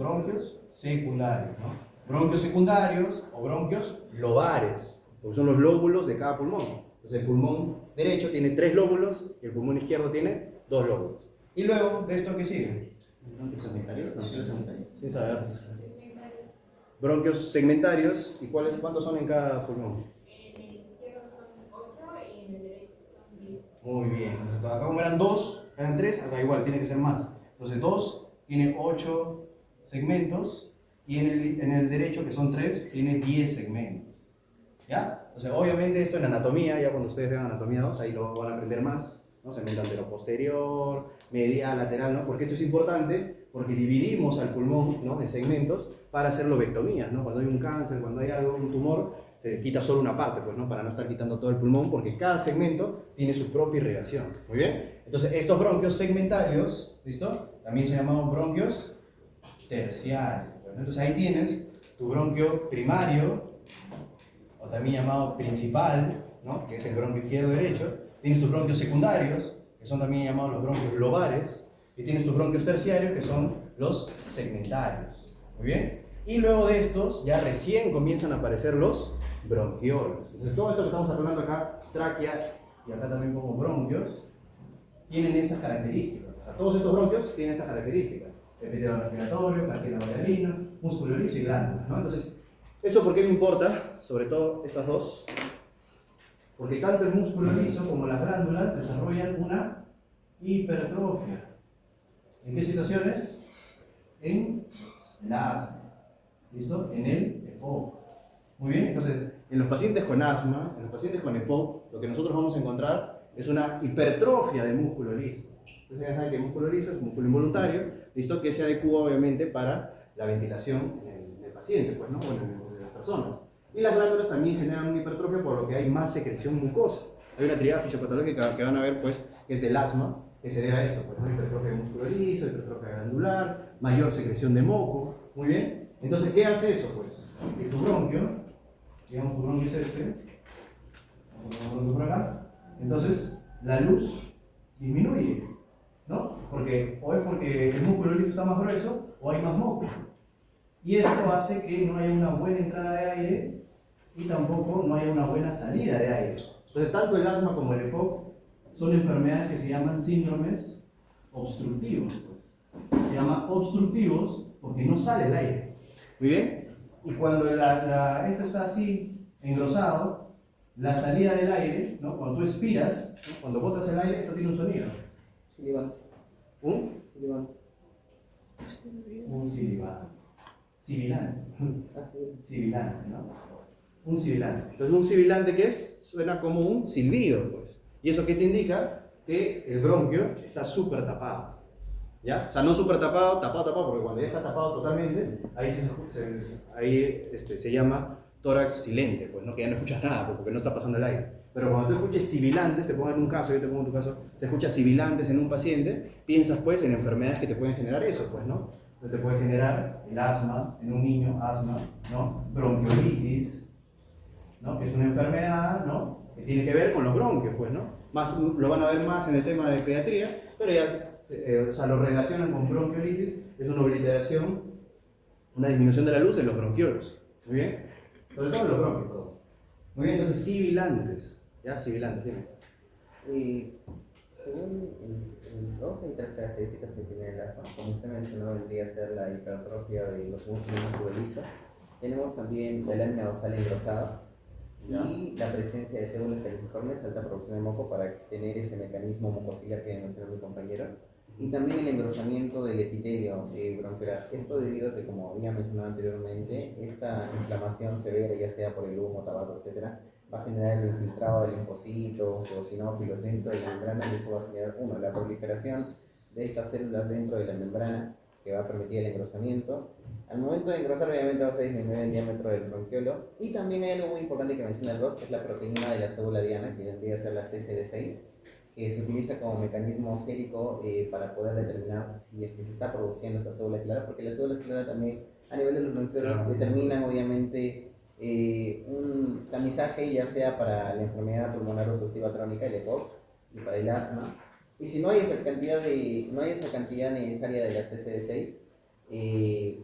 secundarios, ¿no? Bronquios secundarios o bronquios lobares, porque son los lóbulos de cada pulmón. Entonces, el pulmón derecho tiene 3 lóbulos y el pulmón izquierdo tiene 2 lóbulos. Y luego, ¿de esto qué sigue? ¿Bronquios segmentarios? Sin saber. Bronquios segmentarios, ¿y cuántos son en cada pulmón? Muy bien. Entonces, acá como eran 2, eran 3, acá igual, tiene que ser más. Entonces 2 tiene 8 segmentos y en el derecho, que son 3, tiene 10 segmentos. ¿Ya? Entonces obviamente esto en anatomía, ya cuando ustedes vean anatomía 2, ahí lo van a aprender más, ¿no? Segmento antero posterior, medial, lateral, ¿no? Porque esto es importante, porque dividimos al pulmón, ¿no?, en segmentos para hacer lobectomías, ¿no? Cuando hay un cáncer, cuando hay algo, un tumor, se quita solo una parte, pues, ¿no? Para no estar quitando todo el pulmón, porque cada segmento tiene su propia irrigación. Muy bien. Entonces, estos bronquios segmentarios, ¿listo? También se llaman bronquios terciarios. ¿no? Entonces ahí tienes tu bronquio primario, o también llamado principal, ¿no? Que es el bronquio izquierdo-derecho. Tienes tus bronquios secundarios, que son también llamados los bronquios lobares. Y tienes tus bronquios terciarios, que son los segmentarios. Muy bien. Y luego de estos, ya recién comienzan a aparecer los bronquiolos. Entonces, todo esto que estamos hablando acá, tráquea, y acá también como bronquios, tienen estas características. O sea, todos estos bronquios tienen estas características. Epitelio respiratorio, cartílago bailarino, músculo liso y glándulas, ¿no? Entonces, ¿eso por qué me importa? Sobre todo estas dos. Porque tanto el músculo liso como las glándulas desarrollan una hipertrofia. ¿En qué situaciones? En la asma. ¿Listo? En el EPOC. Muy bien, entonces, en los pacientes con asma, en los pacientes con EPOC, lo que nosotros vamos a encontrar es una hipertrofia del músculo liso. Entonces ya saben que el músculo liso es un músculo involuntario, ¿listo? Que se adecua obviamente para la ventilación en el paciente, pues, ¿no? O en las personas. Y las glándulas también generan una hipertrofia, por lo que hay más secreción mucosa. Hay una triada fisiopatológica que van a ver, pues, que es del asma, que se debe a esto, pues, ¿no? Hipertrofia del músculo liso, hipertrofia glandular, mayor secreción de moco. Muy bien. Entonces, ¿qué hace eso? Pues, que tu bronquio, digamos, tu bronquio es este, vamos por acá, entonces la luz disminuye, ¿no? Porque o es porque el músculo liso está más grueso o hay más moco. Y esto hace que no haya una buena entrada de aire y tampoco no haya una buena salida de aire. Entonces, tanto el asma como el EPOC son enfermedades que se llaman síndromes obstructivos. Pues. Se llaman obstructivos porque no sale el aire. Muy bien. Y cuando esto está así engrosado, la salida del aire, ¿no? Cuando tú expiras, ¿no? Cuando botas el aire, esto tiene un sonido. Silibante. ¿Un? Silibante. Un silibante. Sibilante. Sibilante, ¿no? Un sibilante. Entonces, un sibilante, ¿qué es? Suena como un silbido, pues. ¿Y eso qué te indica? Que el bronquio está súper tapado. ¿Ya? O sea, no súper tapado, porque cuando ya está tapado totalmente, ahí, se llama tórax silente, pues, ¿no? Que ya no escuchas nada, pues, porque no está pasando el aire. Pero cuando tú escuches sibilantes, te pongo en un caso, yo te pongo en tu caso, se escucha sibilantes en un paciente, piensas pues en enfermedades que te pueden generar eso, pues, ¿no? Entonces te puede generar el asma, en un niño, asma, ¿no? Bronquiolitis, ¿no? Que es una enfermedad, ¿no? Que tiene que ver con los bronquios, pues, ¿no? Más, lo van a ver más en el tema de pediatría, pero ya o sea, lo relacionan con bronquiolitis, es una obliteración, una disminución de la luz de los bronquiolos. Muy bien, sobre todo los bronquios. Todo. Muy bien, entonces sibilantes, ya sibilantes, dime. Según el dos, hay tres características que tiene el asma. Como usted mencionó, vendría a ser la hipertrofia de los músculos lisos. Tenemos también la lámina basal engrosada y la presencia de células caliciformes, alta producción de moco para tener ese mecanismo mucociliar que mencionó mi compañero. Y también el engrosamiento del epitelio bronquiolar. Esto debido a que, como había mencionado anteriormente, esta inflamación severa, ya sea por el humo, tabaco, etc., va a generar el infiltrado de linfocitos o eosinófilos dentro de la membrana, y eso va a generar, uno, la proliferación de estas células dentro de la membrana, que va a permitir el engrosamiento. Al momento de engrosar, obviamente, va a disminuir el diámetro del bronquiolo. Y también hay algo muy importante que menciona el Ross, que es la proteína de la célula diana, que vendría a ser la CCD6, que se utiliza como mecanismo sérico para poder determinar si es que se está produciendo esta célula clara, porque las células claras también, a nivel de los bronquiolos, determinan, obviamente, un tamizaje, ya sea para la enfermedad pulmonar obstructiva crónica, el EPOC, y para el asma. Y si no hay esa cantidad necesaria de la CCD6,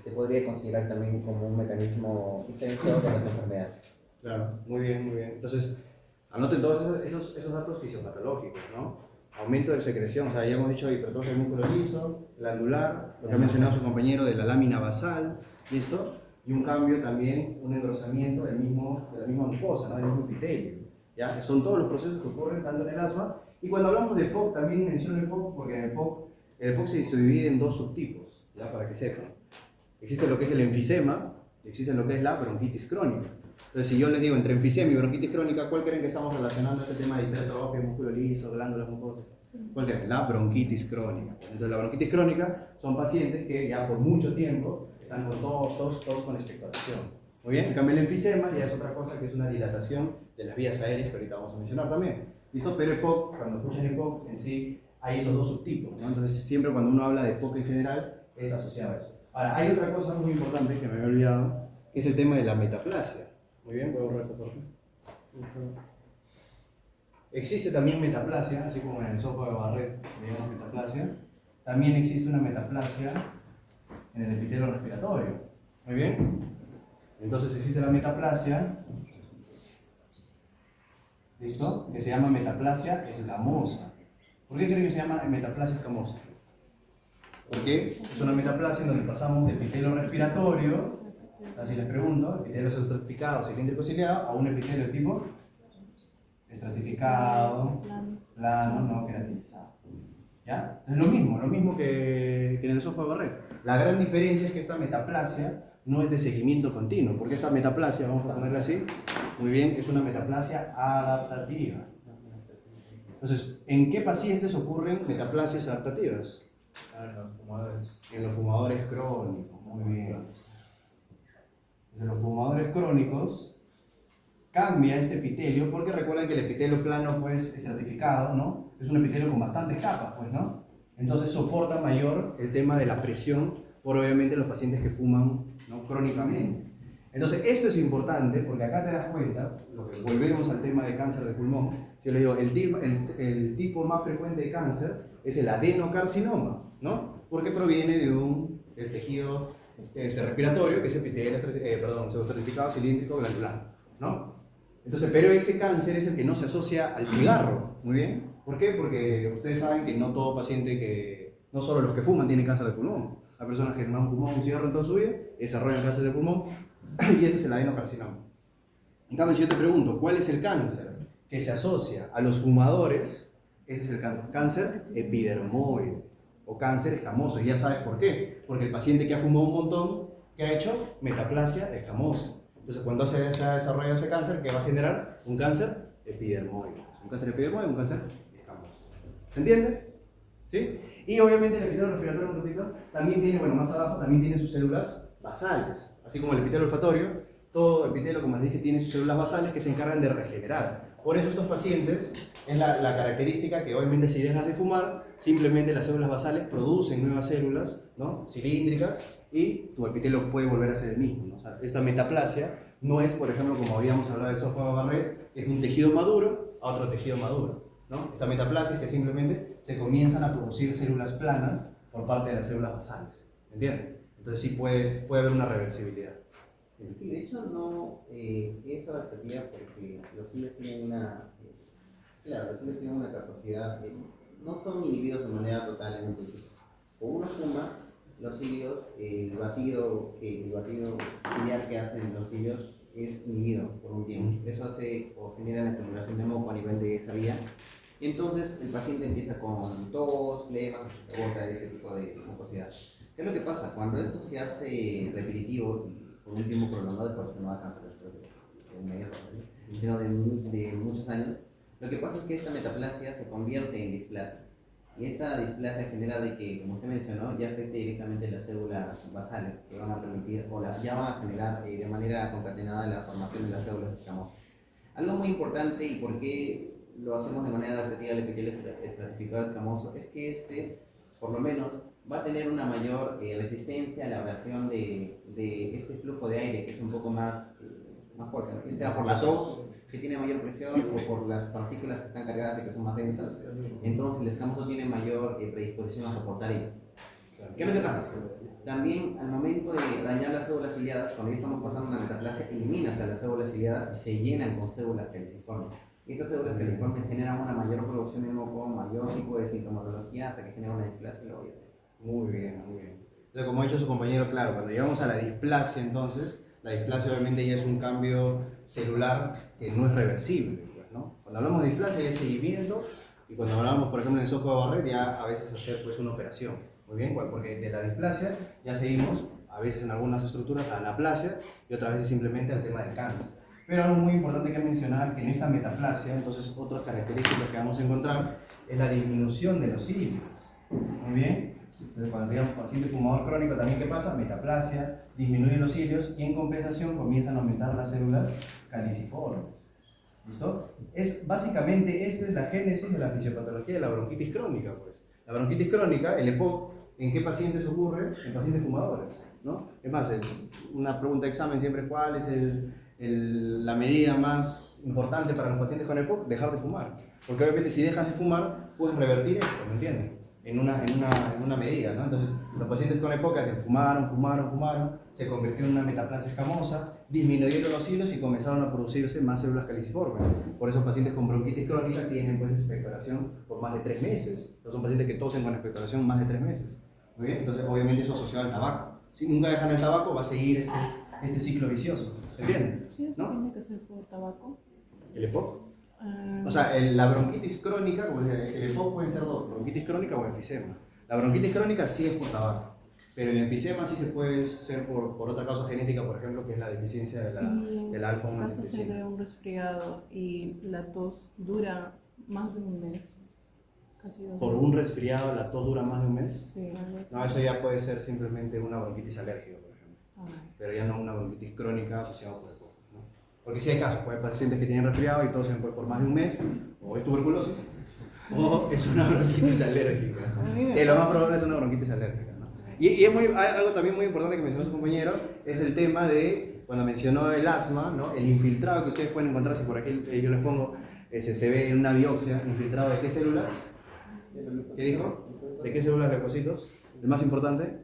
se podría considerar también como un mecanismo diferenciado de las enfermedades. Claro, muy bien, muy bien. Entonces, anoten todos esos datos fisiopatológicos, ¿no? Aumento de secreción, o sea, ya hemos dicho hipertrofia del músculo liso, glandular, lo que ha mencionado su compañero de la lámina basal, ¿listo? Y un cambio también, un engrosamiento de la misma mucosa, ¿no? Del mismo epitelio, ¿ya? Que son todos los procesos que ocurren tanto en el asma. Y cuando hablamos de EPOC, también menciono el EPOC porque en el EPOC se divide en dos subtipos, ¿ya? Para que sepan. Existe lo que es el enfisema y existe lo que es la bronquitis crónica. Entonces, si yo les digo entre enfisema y bronquitis crónica, ¿cuál creen que estamos relacionando este tema de hipertrofia, músculo liso, glándulas mucosas? ¿Cuál creen? La bronquitis crónica. Entonces, la bronquitis crónica son pacientes que ya por mucho tiempo están con tos con expectoración. Muy bien, en cambio el enfisema ya es otra cosa, que es una dilatación de las vías aéreas que ahorita vamos a mencionar también. ¿Listo? Pero EPOC, cuando escuchan EPOC en sí, hay esos dos subtipos, ¿no? Entonces, siempre cuando uno habla de EPOC en general, es asociado a eso. Ahora, hay otra cosa muy importante que me había olvidado, que es el tema de la metaplasia. Muy bien, voy a borrar esta parte. Existe también metaplasia, así como en el esófago de Barrett veíamos metaplasia. También existe una metaplasia en el epitelio respiratorio. Muy bien. Entonces existe la metaplasia, ¿listo? Que se llama metaplasia escamosa. ¿Por qué creen que se llama metaplasia escamosa? Porque es una metaplasia en donde pasamos de epitelio respiratorio, así les pregunto, epitelio estratificado, cilíndrico ciliado, a un epitelio de tipo estratificado, plano, no queratinizado. ¿Ya? Es lo mismo que en el esófago de Barrett. La gran diferencia es que esta metaplasia no es de seguimiento continuo, porque esta metaplasia, vamos a ponerla así, muy bien, es una metaplasia adaptativa. Entonces, ¿en qué pacientes ocurren metaplasias adaptativas? En los fumadores. En los fumadores crónicos, muy bien. En los fumadores crónicos cambia este epitelio, porque recuerden que el epitelio plano, pues, estratificado, ¿no? Es un epitelio con bastantes capas, pues, ¿no? Entonces soporta mayor el tema de la presión por, obviamente, los pacientes que fuman, ¿no? Crónicamente. Entonces, esto es importante porque acá te das cuenta, lo que volvemos al tema de cáncer de pulmón. Yo le digo, el tipo más frecuente de cáncer es el adenocarcinoma, ¿no? Porque proviene de un tejido respiratorio, que es epitelio pseudoestratificado cilíndrico glandular, ¿no? Entonces, pero ese cáncer es el que no se asocia al cigarro, ¿muy bien? ¿Por qué? Porque ustedes saben que no todo paciente no solo los que fuman tienen cáncer de pulmón. Hay personas que no han fumado un cigarro en toda su vida, desarrollan cáncer de pulmón, y ese es el adenocarcinoma. En cambio, si yo te pregunto, ¿cuál es el cáncer que se asocia a los fumadores? Ese es el cáncer epidermoide o cáncer escamoso. Y ya sabes por qué. Porque el paciente que ha fumado un montón, ¿qué ha hecho? Metaplasia escamosa. Entonces, cuando se ha desarrollado ese cáncer, ¿qué va a generar? Un cáncer epidermoide. Un cáncer epidermoide, un cáncer escamoso. ¿Se entiende? ¿Sí? Y obviamente el epitelio respiratorio, un ratito, también tiene, bueno, más abajo, también tiene sus células basales. Así como el epitelio olfatorio, todo epitelio, como les dije, tiene sus células basales que se encargan de regenerar. Por eso estos pacientes, es la característica que obviamente si dejas de fumar, simplemente las células basales producen nuevas células, ¿no? Cilíndricas, y tu epitelio puede volver a ser el mismo, ¿no? O sea, esta metaplasia no es, por ejemplo, como habíamos hablado del esófago de Barrett, que es de un tejido maduro a otro tejido maduro, ¿no? Esta metaplasia es que simplemente se comienzan a producir células planas por parte de las células basales, ¿entienden? Entonces sí puede haber una reversibilidad. Sí, de hecho no es adaptativa porque los cilios tienen una capacidad, no son inhibidos de manera total en un principio. Cuando uno fuma, los cilios, el batido ciliar que hacen los cilios es inhibido por un tiempo. Eso hace o genera la acumulación de moco a nivel de esa vía. Y entonces el paciente empieza con tos, flema, gota, ese tipo de mucosidad. ¿Qué es lo que pasa? Cuando esto se hace repetitivo y por un tiempo prolongado, es porque no da cáncer después de un mes, sino de muchos años, lo que pasa es que esta metaplasia se convierte en displasia. Y esta displasia genera de que, como usted mencionó, ya afecte directamente las células basales, que van a permitir, ya van a generar de manera concatenada la formación de las células escamosas. Algo muy importante y por qué lo hacemos de manera adaptativa al epitelio estratificado escamoso es que por lo menos, va a tener una mayor resistencia a la abrasión de este flujo de aire, que es un poco más fuerte, ¿no? Sea por la tos, que tiene mayor presión, o por las partículas que están cargadas y que son más densas. Entonces, el escamoso tiene mayor predisposición a soportar ello. ¿Qué es lo que pasa? También, al momento de dañar las células ciliadas, cuando ya estamos pasando una metaplasia, eliminas a las células ciliadas y se llenan con células caliciformes. Estas células califormes generan una mayor producción de moco, mayor tipo de sintomatología, hasta que genera una displasia y luego ya. Muy bien, muy bien. Entonces, como ha dicho su compañero, claro, cuando llegamos a la displasia, entonces, la displasia obviamente ya es un cambio celular que no es reversible, pues, ¿no? Cuando hablamos de displasia ya es seguimiento, y cuando hablamos, por ejemplo, en el esófago de Barrett, ya a veces hacer pues una operación. Muy bien, porque de la displasia ya seguimos, a veces en algunas estructuras, a anaplasia, y otras veces simplemente al tema del cáncer. Pero algo muy importante que mencionar, que en esta metaplasia, entonces otras características que vamos a encontrar es la disminución de los cilios. Muy bien. Entonces, cuando digamos paciente fumador crónico, también ¿qué pasa? Metaplasia, disminuyen los cilios y en compensación comienzan a aumentar las células caliciformes. ¿Listo? Básicamente, esta es la génesis de la fisiopatología de la bronquitis crónica. Pues. La bronquitis crónica, el EPOC, ¿en qué pacientes ocurre? En pacientes fumadores. ¿no? Es más, una pregunta de examen siempre es cuál es la medida más importante para los pacientes con EPOC, dejar de fumar. Porque obviamente si dejas de fumar, puedes revertir esto, ¿me entiendes? En una medida, ¿no? Entonces, los pacientes con EPOC hacen fumaron, se convirtió en una metaplasia escamosa, disminuyeron los hilos y comenzaron a producirse más células caliciformes. Por eso pacientes con bronquitis crónica tienen pues expectoración por más de 3 meses. Entonces, son pacientes que tosen con expectoración más de 3 meses. Muy bien, entonces obviamente eso asociado al tabaco. Si nunca dejan el tabaco, va a seguir este ciclo vicioso. ¿Se entiende? Sí, eso ¿No? tiene que ser por tabaco. ¿El EPOC? O sea, la bronquitis crónica, como decía, el EPOC pueden ser dos, bronquitis crónica o enfisema. La bronquitis crónica sí es por tabaco, pero el enfisema sí se puede ser por otra causa genética, por ejemplo, que es la deficiencia de la alfa-1 En caso se antitrypsina. de un resfriado y la tos dura más de un mes, casi 2 Por meses. un resfriado, la tos dura más de un mes. Sí, algo así. No, eso ya puede ser simplemente una bronquitis alérgica, por ejemplo, Ay, pero ya no una bronquitis crónica asociada por EPOC, ¿no? Porque sí hay casos, pues, hay pacientes que tienen resfriado y tosen por más de un mes, o es tuberculosis, o es una bronquitis alérgica. a mí me Lo más pasa. probable es una bronquitis alérgica, ¿no? Y es algo también muy importante que mencionó su compañero, es el tema de, cuando mencionó el asma, ¿no? El infiltrado que ustedes pueden encontrar, si por aquí yo les pongo, se ve en una biopsia, infiltrado de qué células, ¿qué dijo? ¿De qué células leucocitos? El más importante,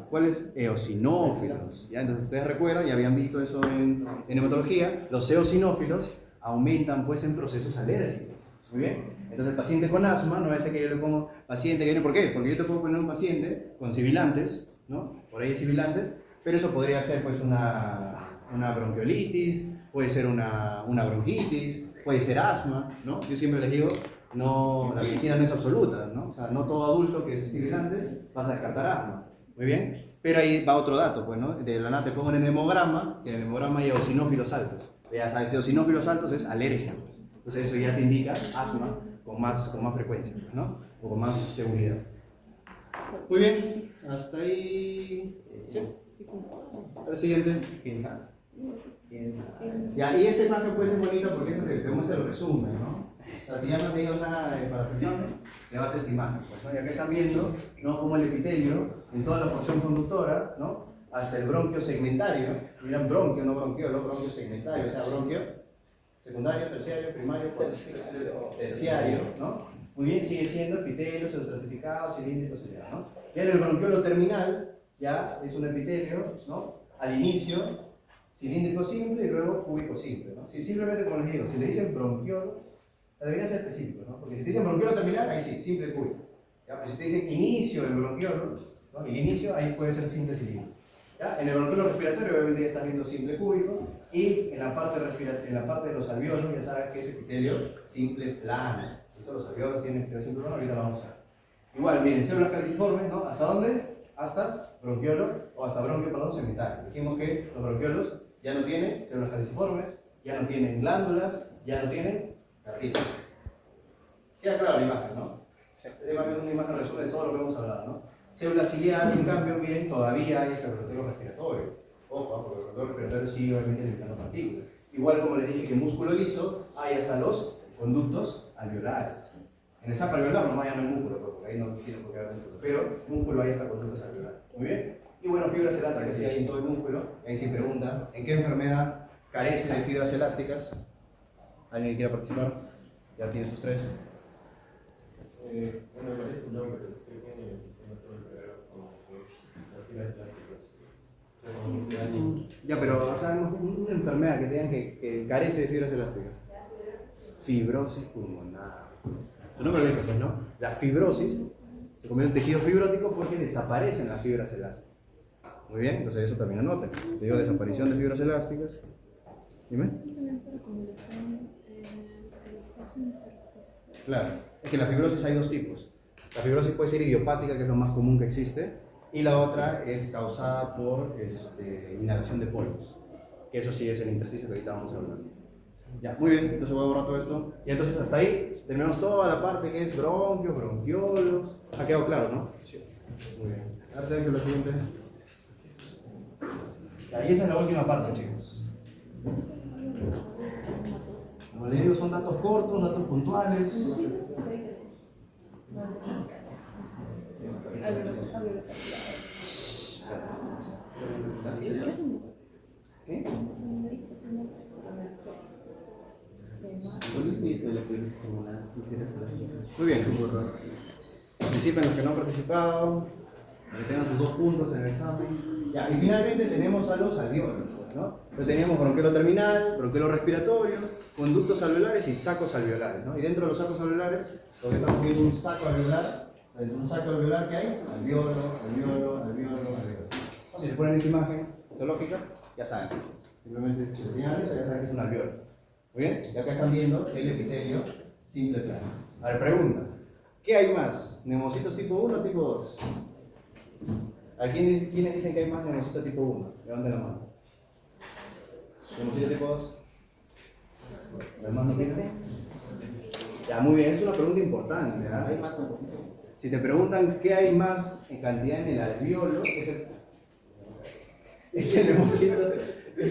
¿cuáles? Eosinófilos. ¿Ya? Entonces ustedes recuerdan, ya habían visto eso en hematología, los eosinófilos aumentan pues en procesos alérgicos. Muy bien. Entonces el paciente con asma, no va a ser que yo le pongo paciente que viene, ¿por qué? Porque yo te puedo poner un paciente con sibilantes, ¿no? Por ahí sibilantes, pero eso podría ser pues una bronquiolitis, puede ser una bronquitis, puede ser asma, ¿no? Yo siempre les digo, no, la medicina no es absoluta, ¿no? O sea, no todo adulto que es sibilantes vas a descartar asma, muy bien, pero ahí va otro dato, pues, ¿no? De la nada te pongo en el hemograma, que en el hemograma hay eosinófilos altos, ya sabes, eosinófilos altos es alergia, pues. Entonces eso ya te indica asma con más frecuencia, ¿no? O con más seguridad. Muy bien, hasta ahí. ¿Sí? El siguiente. Ya, y esta imagen puede ser bonita porque esto te muestra el resumen, ¿no? O sea, si ya no has leído nada de paraflexión, le vas a estimar, pues, ¿no? Y acá están viendo, ¿no? Cómo el epitelio, en toda la porción conductora, ¿no? Hasta el bronquio segmentario, miran bronquio, no bronquiolo, bronquio segmentario, o sea, bronquio secundario, terciario, primario, terciario, ¿no? Muy bien, sigue siendo epitelio, pseudoestratificado, cilíndrico, ciliado, ¿no? Y en el bronquiolo terminal, ya es un epitelio, ¿no? Al inicio, cilíndrico simple y luego cúbico simple, ¿no? Si simplemente, como les digo, si le dicen bronquiolo, debería ser específico, ¿no? Porque si te dicen bronquiolo terminal, ahí sí, simple y cúbico. ¿Ya? Pero si te dicen inicio del bronquiolo, ¿no? El inicio, ahí puede ser simple cilíndrico. ¿Ya? En el bronquiolo respiratorio, obviamente ya estás viendo simple cúbico, y en la parte de los alveolos, ya sabes que es epitelio simple plano. Eso, los alveolos tienen epitelio simple plano, ahorita lo vamos a ver. Igual, miren, células caliciformes, ¿no? ¿Hasta dónde? Hasta bronquiolo, o hasta bronquio, perdón, segmentario. Dijimos que los bronquiolos ya no tienen células caliciformes, ya no tienen glándulas, ya no tienen cartílago. Queda claro la imagen, ¿no? Una imagen resumen de todo lo que hemos hablado, ¿no? Células ciliadas, en cambio, miren, todavía hay esclerotero respiratorio. Ojo, porque el esclerotero respiratorio sigue obviamente limitando partículas. Igual como les dije que músculo liso, hay hasta los conductos alveolares. En el saco alveolar no vayan al músculo, porque ahí no tiene por qué haber músculo, pero músculo hay hasta conductos alveolares. Muy bien. Y bueno, fibras elásticas sí hay en todo el músculo. Ahí sí pregunta, ¿en qué enfermedad carece de fibras elásticas? ¿Alguien que quiera participar? Ya tienes tus tres. Bueno, me parece un nombre, pero sé que en el diseño todo el primero como que las fibras plásticas. O sea, como que se dañan. Ya, pero sabemos una enfermedad que tengan que carece de fibras elásticas. Fibrosis pulmonar. Su nombre lo dice, pues, ¿no? La fibrosis se convierte en tejido fibrótico porque desaparecen las fibras elásticas. Muy bien, entonces eso también anoten. Te digo desaparición de fibras elásticas. Dime. Es también para combinación el espacio intersticial. Claro, es que la fibrosis hay dos tipos. La fibrosis puede ser idiopática, que es lo más común que existe, y la otra es causada por inhalación de polvos, que eso sí es el intersticio que ahorita vamos a hablar. Ya, muy bien, entonces voy a borrar todo esto. Y entonces hasta ahí terminamos toda la parte que es bronquios, bronquiolos. Ha quedado claro, ¿no? Sí. Muy bien. Ahora Sergio, la siguiente. Y esa es la última parte, chicos. Como les digo, son datos cortos, datos puntuales. ¿Qué? Muy bien. Participen los que no han participado, que tengan sus 2 puntos en el examen. Ya, y finalmente tenemos a los alveolos, ¿no? Entonces teníamos bronquiolo terminal, bronquiolo respiratorio, conductos alveolares y sacos alveolares, ¿no? Y dentro de los sacos alveolares, lo que estamos viendo un saco alveolar. Entonces, un saco alveolar que hay, alveolo, alveolo, alveolo, alveolo. Si les ponen esa imagen histológica, ya saben. Simplemente si les señalan eso, ya saben que es un alveolo. Muy bien, y acá están viendo el epitelio simple plano. A ver, pregunta. ¿Qué hay más? ¿Neumocitos tipo 1 o tipo 2? ¿A quiénes dicen que hay más neumocitos tipo 1? Levanten la mano. ¿Neumocitos tipo 2? ¿Los más no tienen? Ya, muy bien, es una pregunta importante. ¿Ah? ¿Hay más neumocitos? Si te preguntan qué hay más en cantidad en el alveolo, es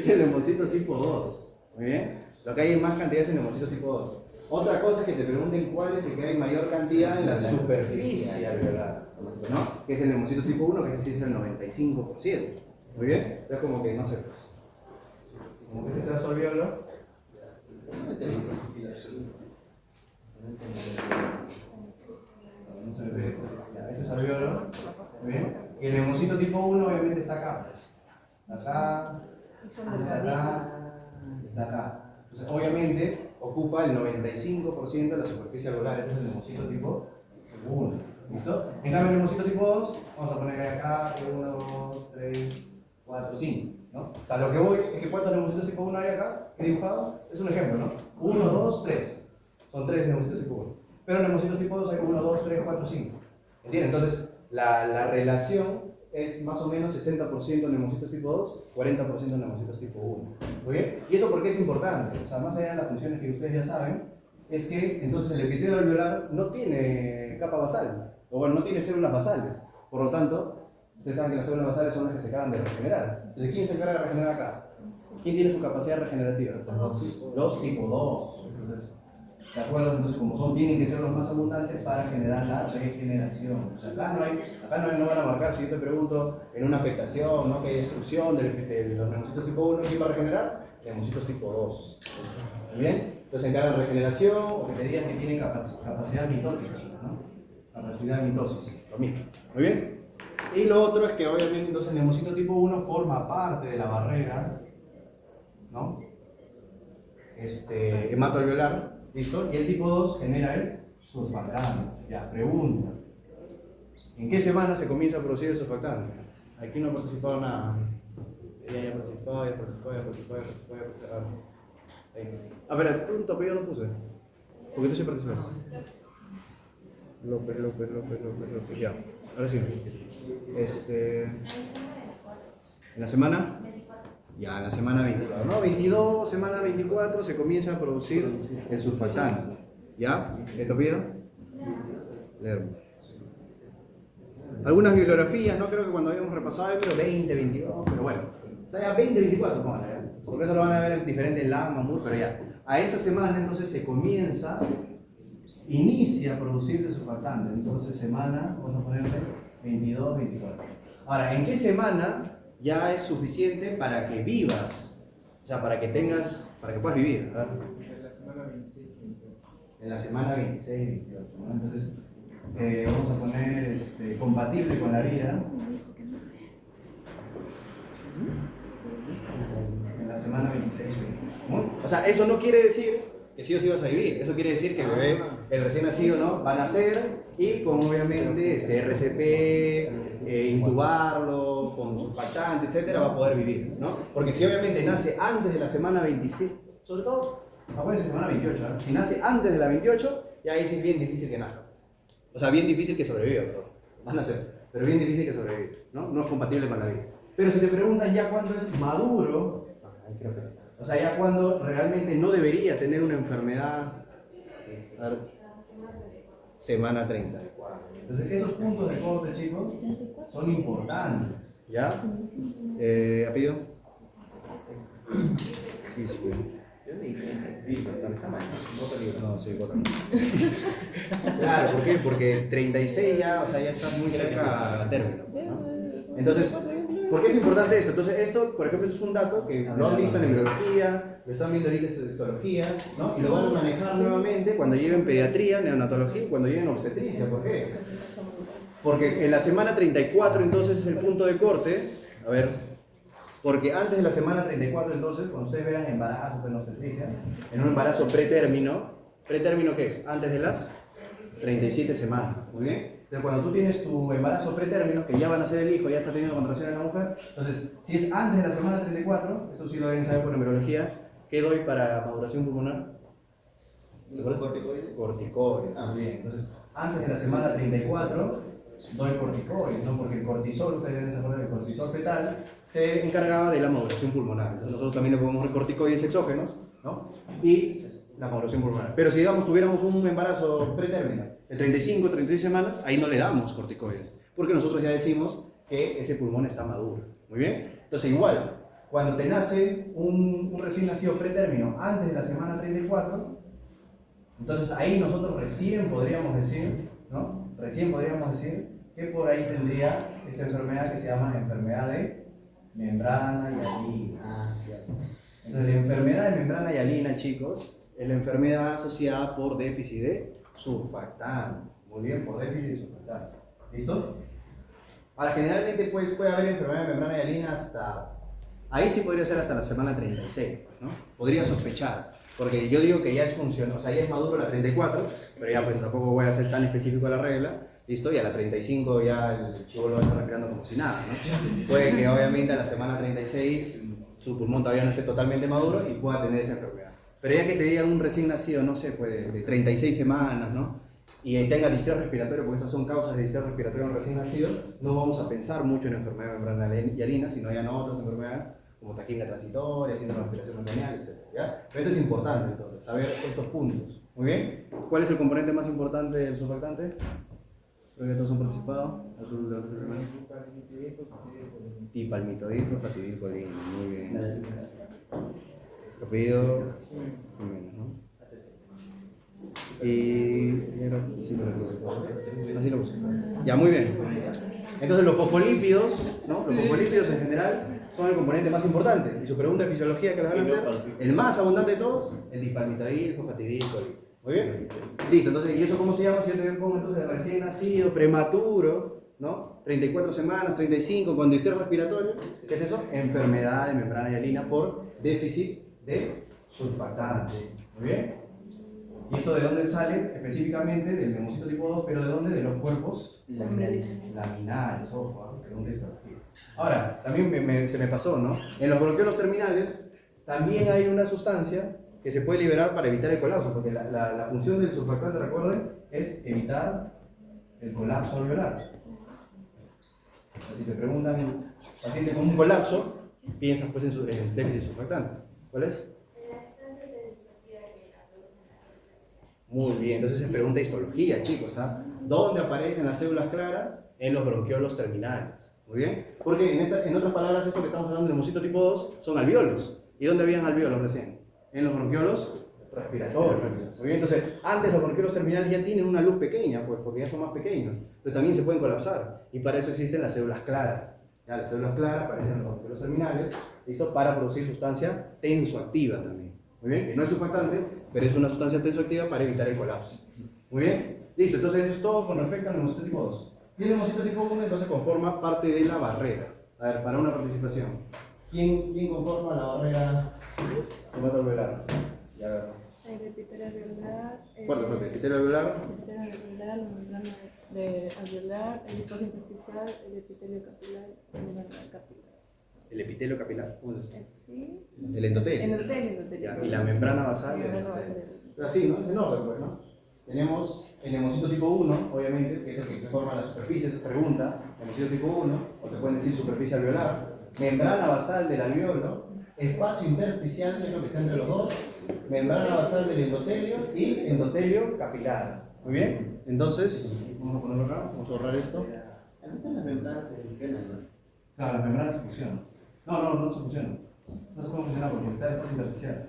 el neumocito tipo 2. Muy bien. Lo que hay en más cantidad es el neumocito tipo 2. Otra cosa es que te pregunten cuál es el que hay mayor cantidad en la superficie alveolar, ¿no? Que es el neumocito tipo 1, que ese sí es el 95%. Muy bien. Entonces como que no sé, pues. Como que este sea su alveolo. No se me ve. Ya, este es alveolo. Muy bien. Y el neumocito tipo 1 obviamente está acá. Acá. Está acá. Está acá. Entonces, obviamente, ocupa el 95% de la superficie alveolar. Este es el neumocito tipo 1. ¿Listo? En cambio, el neumocito tipo 2, vamos a poner acá 1, 2, 3, 4, 5. ¿No? O sea, lo que voy es que ¿cuántos neumocitos tipo 1 hay acá? ¿He dibujado? Es un ejemplo, ¿no? 1, 2, 3. Son 3 neumocitos tipo 1. Pero en neumocitos tipo 2 hay 1, 2, 3, 4, 5. ¿Entienden? Entonces, la relación es más o menos 60% neumocitos tipo 2, 40% neumocitos tipo 1. ¿Muy bien? ¿Y eso por qué es importante? O sea, más allá de las funciones que ustedes ya saben, es que entonces el epitelio alveolar no tiene capa basal, o bueno, no tiene células basales. Por lo tanto, ustedes saben que las células basales son las que se encargan de regenerar. Entonces, ¿quién se encarga de regenerar acá? ¿Quién tiene su capacidad regenerativa? Los tipo 2. ¿De acuerdo? Entonces, como tienen que ser los más abundantes para generar la regeneración. O sea, acá no van a marcar, si yo te pregunto, en una afectación, ¿no? Que hay destrucción de los neumocitos tipo 1, ¿quién va a regenerar? Neumocitos tipo 2. ¿Muy bien? Entonces, se encargan de regeneración o que te digan que tienen capacidad mitótica, ¿no? Capacidad de mitosis. Lo mismo. ¿Muy bien? Y lo otro es que, obviamente, entonces el neumocito tipo 1 forma parte de la barrera, ¿no? Hematoalveolar. ¿Listo? Y el tipo 2 genera el surfactante. Ya, pregunta. ¿En qué semana se comienza a producir el surfactante? Aquí no ha participado nada. Ya participó. A ver, tú tu apellido no puse. Porque tú sí participaste. López. Ya, ahora sí. ¿En la semana? Ya, en la semana 22, ¿no? 22, semana 24 se comienza a producir el surfactante. ¿Ya? ¿Esto pido? Lermo. Algunas bibliografías, no creo que cuando habíamos repasado, pero 20, 22, pero bueno. O sea, ya 20, 24, póngale, ¿ya? Porque eso lo van a ver en diferentes lamas, pero ya. A esa semana entonces se inicia a producirse el surfactante. Entonces semana, vamos a ponerle 22, 24. Ahora, ¿en qué semana ya es suficiente para que vivas? O sea, para que puedas vivir. ¿Verdad? En la semana 26 y 28. En la semana 26 y 28. ¿No? Entonces, vamos a poner compatible con la vida. En la semana 26 y 28. ¿No? O sea, eso no quiere decir que sí o sí vas a vivir. Eso quiere decir que el bebé, el recién nacido, ¿no? Va a nacer y con obviamente RCP, intubarlo, con surfactante, etcétera, va a poder vivir, ¿no? Porque si obviamente nace antes de la semana 26, sobre todo, acuérdense, semana 28, ¿no? Si nace antes de la 28, ya ahí sí es bien difícil que nazca. O sea, bien difícil que sobreviva, perdón. Va a nacer, pero bien difícil que sobreviva, ¿no? No es compatible con la vida. Pero si te preguntan ya cuándo es maduro, o sea, ya cuando realmente no debería tener una enfermedad, semana 30. Entonces, esos puntos de corte, chicos, son importantes. ¿Ya? ¿Apellido? No, sí, claro, ¿por qué? Porque 36 ya, o sea, ya está muy cerca a término, ¿no? Entonces, ¿Por qué es importante esto? Entonces, esto, por ejemplo, es un dato que lo han visto en embriología, lo están viendo ahorita en histología, ¿no? Y lo van a manejar nuevamente cuando lleven pediatría, neonatología y cuando lleven obstetricia. ¿Por qué? Porque en la semana 34 entonces es el punto de corte, a ver, porque antes de la semana 34 entonces, cuando ustedes vean embarazo en obstetricia, en un embarazo pretérmino, ¿pretérmino qué es? Antes de las 37 semanas, ¿muy bien? Entonces cuando tú tienes tu embarazo pretérmino, que ya van a ser el hijo, ya está teniendo contracción en la mujer, entonces si es antes de la semana 34, eso sí lo deben saber por embriología, ¿qué doy para maduración pulmonar? Corticoides. Corticoides, bien. Entonces, antes de la semana 34, doy corticoides, ¿no? Porque el cortisol, ustedes deben saber, el cortisol fetal se encargaba de la maduración pulmonar. Entonces, nosotros también le podemos dar corticoides exógenos, ¿no? Y la maduración pulmonar. Pero si, digamos, tuviéramos un embarazo pretérmino de 35, 36 semanas, ahí no le damos corticoides, porque nosotros ya decimos que ese pulmón está maduro. Muy bien. Entonces, igual, cuando te nace un recién nacido pretérmino antes de la semana 34, entonces ahí nosotros recién podríamos decir, ¿no? Recién podríamos decir que por ahí tendría esa enfermedad que se llama enfermedad de membrana hialina. Entonces la enfermedad de membrana hialina, chicos, es la enfermedad asociada por déficit de surfactante. Muy bien, por déficit de surfactante. ¿Listo? Ahora, generalmente pues, puede haber enfermedad de membrana hialina hasta... Ahí sí podría ser hasta la semana 36, ¿no? Podría sospechar. Porque yo digo que ya es funcional, o sea, ya es maduro la 34, pero ya pues tampoco voy a ser tan específico de la regla, ¿listo? Y a la 35 ya el chivo lo va a estar respirando como si nada, ¿no? Puede que obviamente a la semana 36 su pulmón todavía no esté totalmente maduro y pueda tener esta enfermedad. Pero ya que te digan un recién nacido, no sé, pues de 36 semanas, ¿no? Y tenga distrés respiratorio, porque esas son causas de distrés respiratorio en un recién nacido, no vamos a pensar mucho en enfermedad de membrana hialina, sino ya en otras enfermedades, como taquimia transitoria, síndrome de respiración meconial, etc. ¿Ya? Pero esto es importante entonces, saber estos puntos. Muy bien. ¿Cuál es el componente más importante del surfactante? Creo que todos han participado. Dipalmitodipro, fatidilcolina. Muy bien. Rápido. ¿No? Y así lo puse. Ya, muy bien. Entonces los fosfolípidos, ¿no? Los fosfolípidos en general son el componente más importante. Y su pregunta de fisiología que les van a hacer, el más abundante de todos, el dipalmitodil, fosfatidilcolina. Muy bien. Listo, entonces, ¿y eso cómo se llama? Si yo te pongo entonces recién nacido, prematuro, ¿no? 34 semanas, 35, con distrés respiratorio. ¿Qué es eso? Enfermedad de membrana hialina por déficit de surfactante. Muy bien. ¿Y esto de dónde sale? Específicamente del neumocito tipo 2, pero ¿de dónde? De los cuerpos Laminares. laminares, ojo, pregunta de histología. Ahora, también se me pasó, ¿no? En los bronquiolos terminales también hay una sustancia que se puede liberar para evitar el colapso, porque la función del surfactante, recuerden, es evitar el colapso alveolar. Si te preguntan, paciente con un colapso, piensas pues en déficit surfactante. ¿Cuál es? Muy bien, entonces es pregunta de histología, chicos, ¿ah? ¿Dónde aparecen las células claras? En los bronquiolos terminales. Muy bien, porque en otras palabras, esto que estamos hablando del neumocito tipo 2 son alvéolos. ¿Y dónde habían alvéolos recién? En los bronquiolos respiratorios. Muy bien, entonces antes los bronquiolos terminales ya tienen una luz pequeña, pues, porque ya son más pequeños, pero también se pueden colapsar. Y para eso existen las células claras. Ya, las células claras aparecen en los bronquiolos terminales, ¿listo? Para producir sustancia tensoactiva también. Muy bien, que no es surfactante, pero es una sustancia tensoactiva para evitar el colapso. Muy bien, listo, entonces eso es todo con respecto al neumocito tipo 2. Y el neumocito tipo 1 entonces conforma parte de la barrera. A ver, para una participación. ¿Quién conforma la barrera hematoalveolar? Ya ver. El epitelio alveolar. Fuerte, epitelio alveolar. El epitelio alveolar, la membrana de alveolar, el discoso intersticial, el epitelio capilar, la membrana capilar. El epitelio capilar, ¿cómo es eso? ¿Sí? El endotelio. Endotelio. Ya, y la membrana basal. La membrana basal. Así, ¿no? En orden, pues, ¿no? Tenemos el neumocito tipo 1, obviamente, que es el que forma la superficie, esa pregunta. Neumocito tipo 1, o te pueden decir superficie alveolar. Membrana basal del alveolo, espacio intersticial, que es lo que está entre los dos, membrana basal del endotelio y endotelio capilar. Muy bien, entonces, vamos a ponerlo acá, vamos a borrar esto. A veces las membranas se funcionan, ¿no? Claro, las membranas se fusionan. No se fusionan. No se pueden fusionar porque está el espacio intersticial.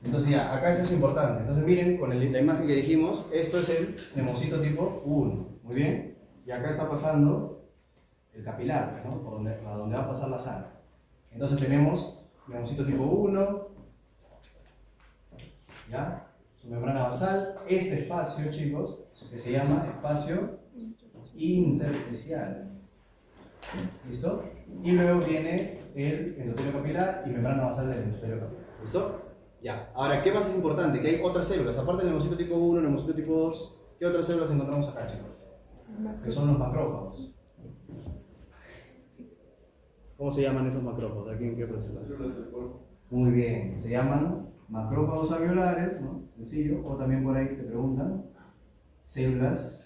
Entonces ya, acá eso es importante. Entonces miren, con la imagen que dijimos, esto es el neumocito tipo 1. Muy bien. Y acá está pasando el capilar, ¿no? A donde va a pasar la sangre. Entonces tenemos neumocito tipo 1, ¿ya? Su membrana basal, este espacio, chicos, que se llama espacio intersticial. ¿Listo? Y luego viene el endotelio capilar y membrana basal del endotelio capilar. ¿Listo? Ya. Ahora, ¿qué más es importante? Que hay otras células, aparte del neumocito tipo 1, neumocito tipo 2, ¿qué otras células encontramos acá, chicos? Que son los macrófagos. ¿Cómo se llaman esos macrófagos? ¿Aquí en qué proceso? Células del cuerpo. Muy bien, se llaman macrófagos alveolares, ¿no? Sencillo. O también por ahí te preguntan células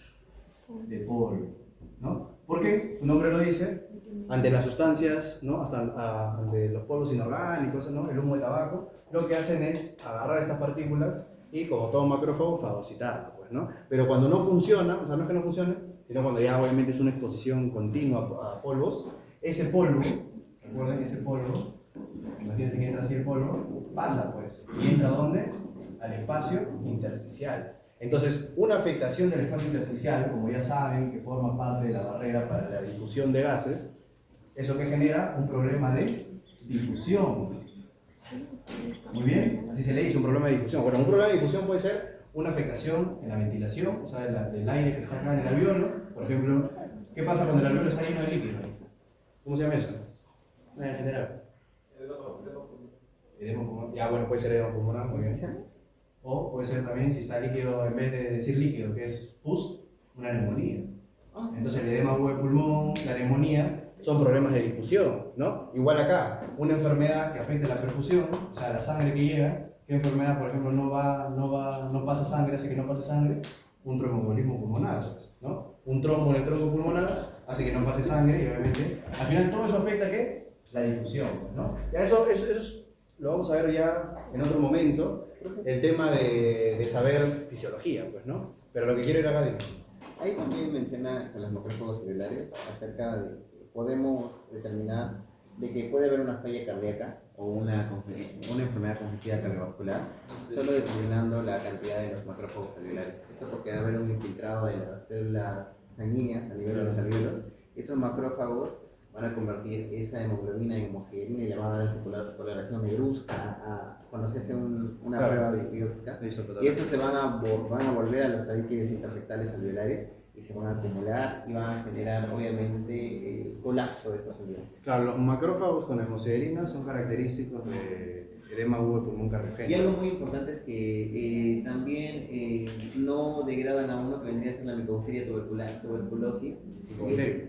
de polvo, ¿no? ¿Por qué? Su nombre lo dice. Ante las sustancias, ¿no? Ante los polvos inorgánicos, ¿no? El humo de tabaco, lo que hacen es agarrar estas partículas y, como todo macrófago, fagocitarlas, pues, ¿no? Pero cuando no funciona, o sea, no es que no funcione, sino cuando ya obviamente es una exposición continua a polvos, ese polvo, recuerden que ese polvo, imagínense que entra así el polvo, pasa pues, y entra ¿dónde? Al espacio intersticial. Entonces, una afectación del espacio intersticial, como ya saben, que forma parte de la barrera para la difusión de gases, eso que genera un problema de difusión. Muy bien, así se le dice, un problema de difusión. Bueno, un problema de difusión puede ser una afectación en la ventilación, o sea, del aire que está acá en el alveolo. Por ejemplo, ¿qué pasa cuando el alveolo está lleno de líquido? ¿Cómo se llama eso? En general. Edema pulmonar. Ya, bueno, puede ser edema pulmonar, muy bien. O puede ser también, si está líquido, en vez de decir líquido, que es pus, una neumonía. Entonces el edema agudo de pulmón, la neumonía, son problemas de difusión, ¿no? Igual acá, una enfermedad que afecte la perfusión, o sea, la sangre que llega, ¿qué enfermedad, por ejemplo, no pasa sangre, hace que no pase sangre? Un tromboembolismo pulmonar, ¿no? Un trombo en el tronco pulmonar hace que no pase sangre y obviamente, al final todo eso afecta, ¿qué? La difusión, ¿no? Ya eso lo vamos a ver ya en otro momento, el tema de saber fisiología, pues, ¿no? Pero lo que quiero ir acá, dime. Ahí también menciona con los macrófagos celulares acerca de que podemos determinar de que puede haber una falla cardíaca o una enfermedad congestiva cardiovascular solo determinando la cantidad de los macrófagos celulares. Esto porque va a haber un infiltrado de las células sanguíneas a nivel de los alvéolos y estos macrófagos van a convertir esa hemoglobina en hemosiderina y le van a dar esa coloración negruzca cuando se hace una prueba biológica. Y estos se van a volver a los tabiques interrectales alveolares y se van a acumular y van a generar obviamente el colapso de estos alveolos. Claro, los macrófagos con hemosiderina son característicos de edema agudo de pulmón cardiogénico. Y algo muy importante es que también no degradan a uno que vendría a ser la Mycobacteria tuberculosis,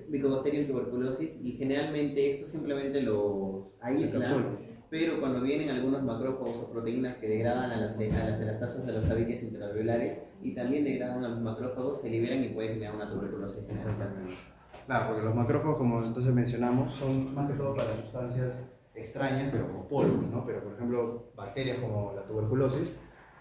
Mycobacterium tuberculosis, y generalmente esto simplemente los aíslan, pero cuando vienen algunos macrófagos o proteínas que degradan a las elastasas de los tabiques interalveolares y también degradan a los macrófagos, se liberan y pueden generar una tuberculosis. Claro, porque los macrófagos, como entonces mencionamos, son más que todo para sustancias extrañas, pero como polvo, ¿no? Pero, por ejemplo, bacterias como la tuberculosis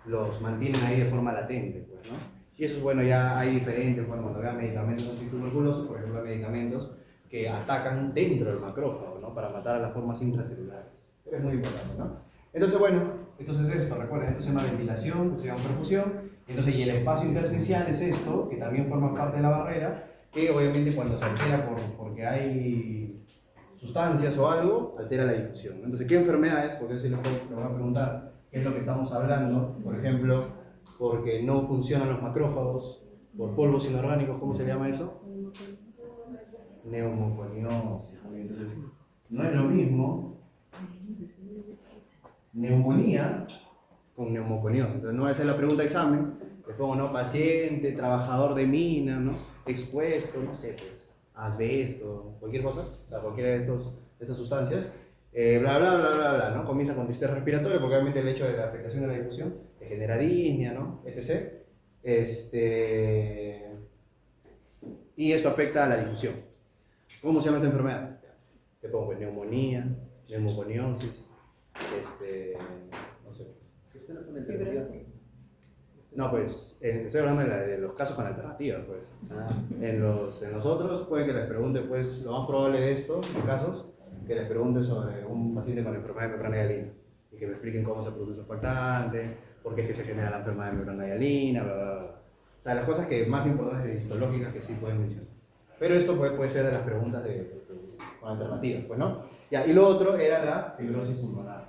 los mantienen ahí de forma latente, pues, ¿no? Y eso es bueno, ya hay diferentes, bueno, cuando vean medicamentos antituberculosos, por ejemplo, hay medicamentos que atacan dentro del macrófago, ¿no? Para matar a las formas intracelulares. Pero es muy importante, ¿no? Entonces, bueno, entonces esto, recuerden, esto se llama ventilación, esto se llama perfusión, entonces, y el espacio intersticial es esto, que también forma parte de la barrera, que obviamente cuando se altera porque hay sustancias o algo, altera la difusión, ¿no? Entonces, ¿qué enfermedades? Porque si les voy a preguntar qué es lo que estamos hablando, por ejemplo, porque no funcionan los macrófagos, por polvos inorgánicos, ¿cómo se llama eso? Neumoconiosis. No es lo mismo neumonía con neumoconiosis. Entonces no va a ser la pregunta de examen, les pongo, ¿no? Paciente, trabajador de mina, ¿no? Expuesto, no sé, pues, asbesto, cualquier cosa, o sea, cualquiera de estas sustancias, bla, bla, bla, bla, bla, ¿no? Comienza con distrés respiratorio, porque obviamente el hecho de la afectación de la difusión te genera disnea, ¿no? etc. Y esto afecta a la difusión. ¿Cómo se llama esta enfermedad? Te pongo pues, neumonía, neumoconiosis, no sé. ¿Usted no pone alternativa? No, pues, estoy hablando de los casos con alternativas, pues. En los otros puede que les pregunte, pues, lo más probable de estos casos, que les pregunte sobre un paciente con enfermedad de membrana hialina y que me expliquen cómo se produce el surfactante, por qué es que se genera la enfermedad de membrana hialina, bla, bla, bla. O sea, las cosas que más importantes histológicas que sí pueden mencionar. Pero esto puede ser de las preguntas con alternativas, pues, ¿no? Ya, y lo otro era la fibrosis pulmonar.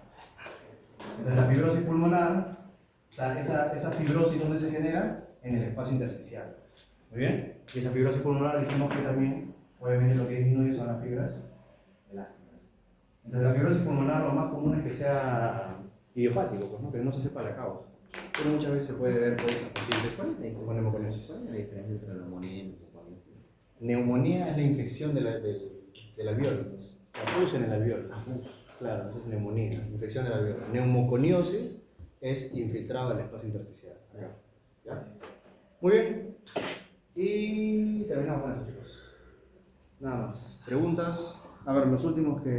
Entonces, la fibrosis pulmonar, esa fibrosis, ¿dónde se genera? En el espacio intersticial. Muy bien. Y esa fibrosis pulmonar dijimos que también, obviamente, lo que disminuye son las fibras elásticas. Entonces, la fibrosis pulmonar lo más común es que sea idiopático, pues, ¿no? Que no se sepa la causa. Pero muchas veces se puede ver pues, en pacientes con neumoconiosis. ¿Cuál es la diferencia entre la neumonía y la neumonía? Neumonía es la infección del alveolo, pues. La pus en el alveolo. Claro, esa es neumonía, infección del alveolo. Neumoconiosis es infiltrado al espacio intersticial. Acá. ¿Ya? Muy bien. Y terminamos con eso, chicos. Nada más. ¿Preguntas? A ver, los últimos que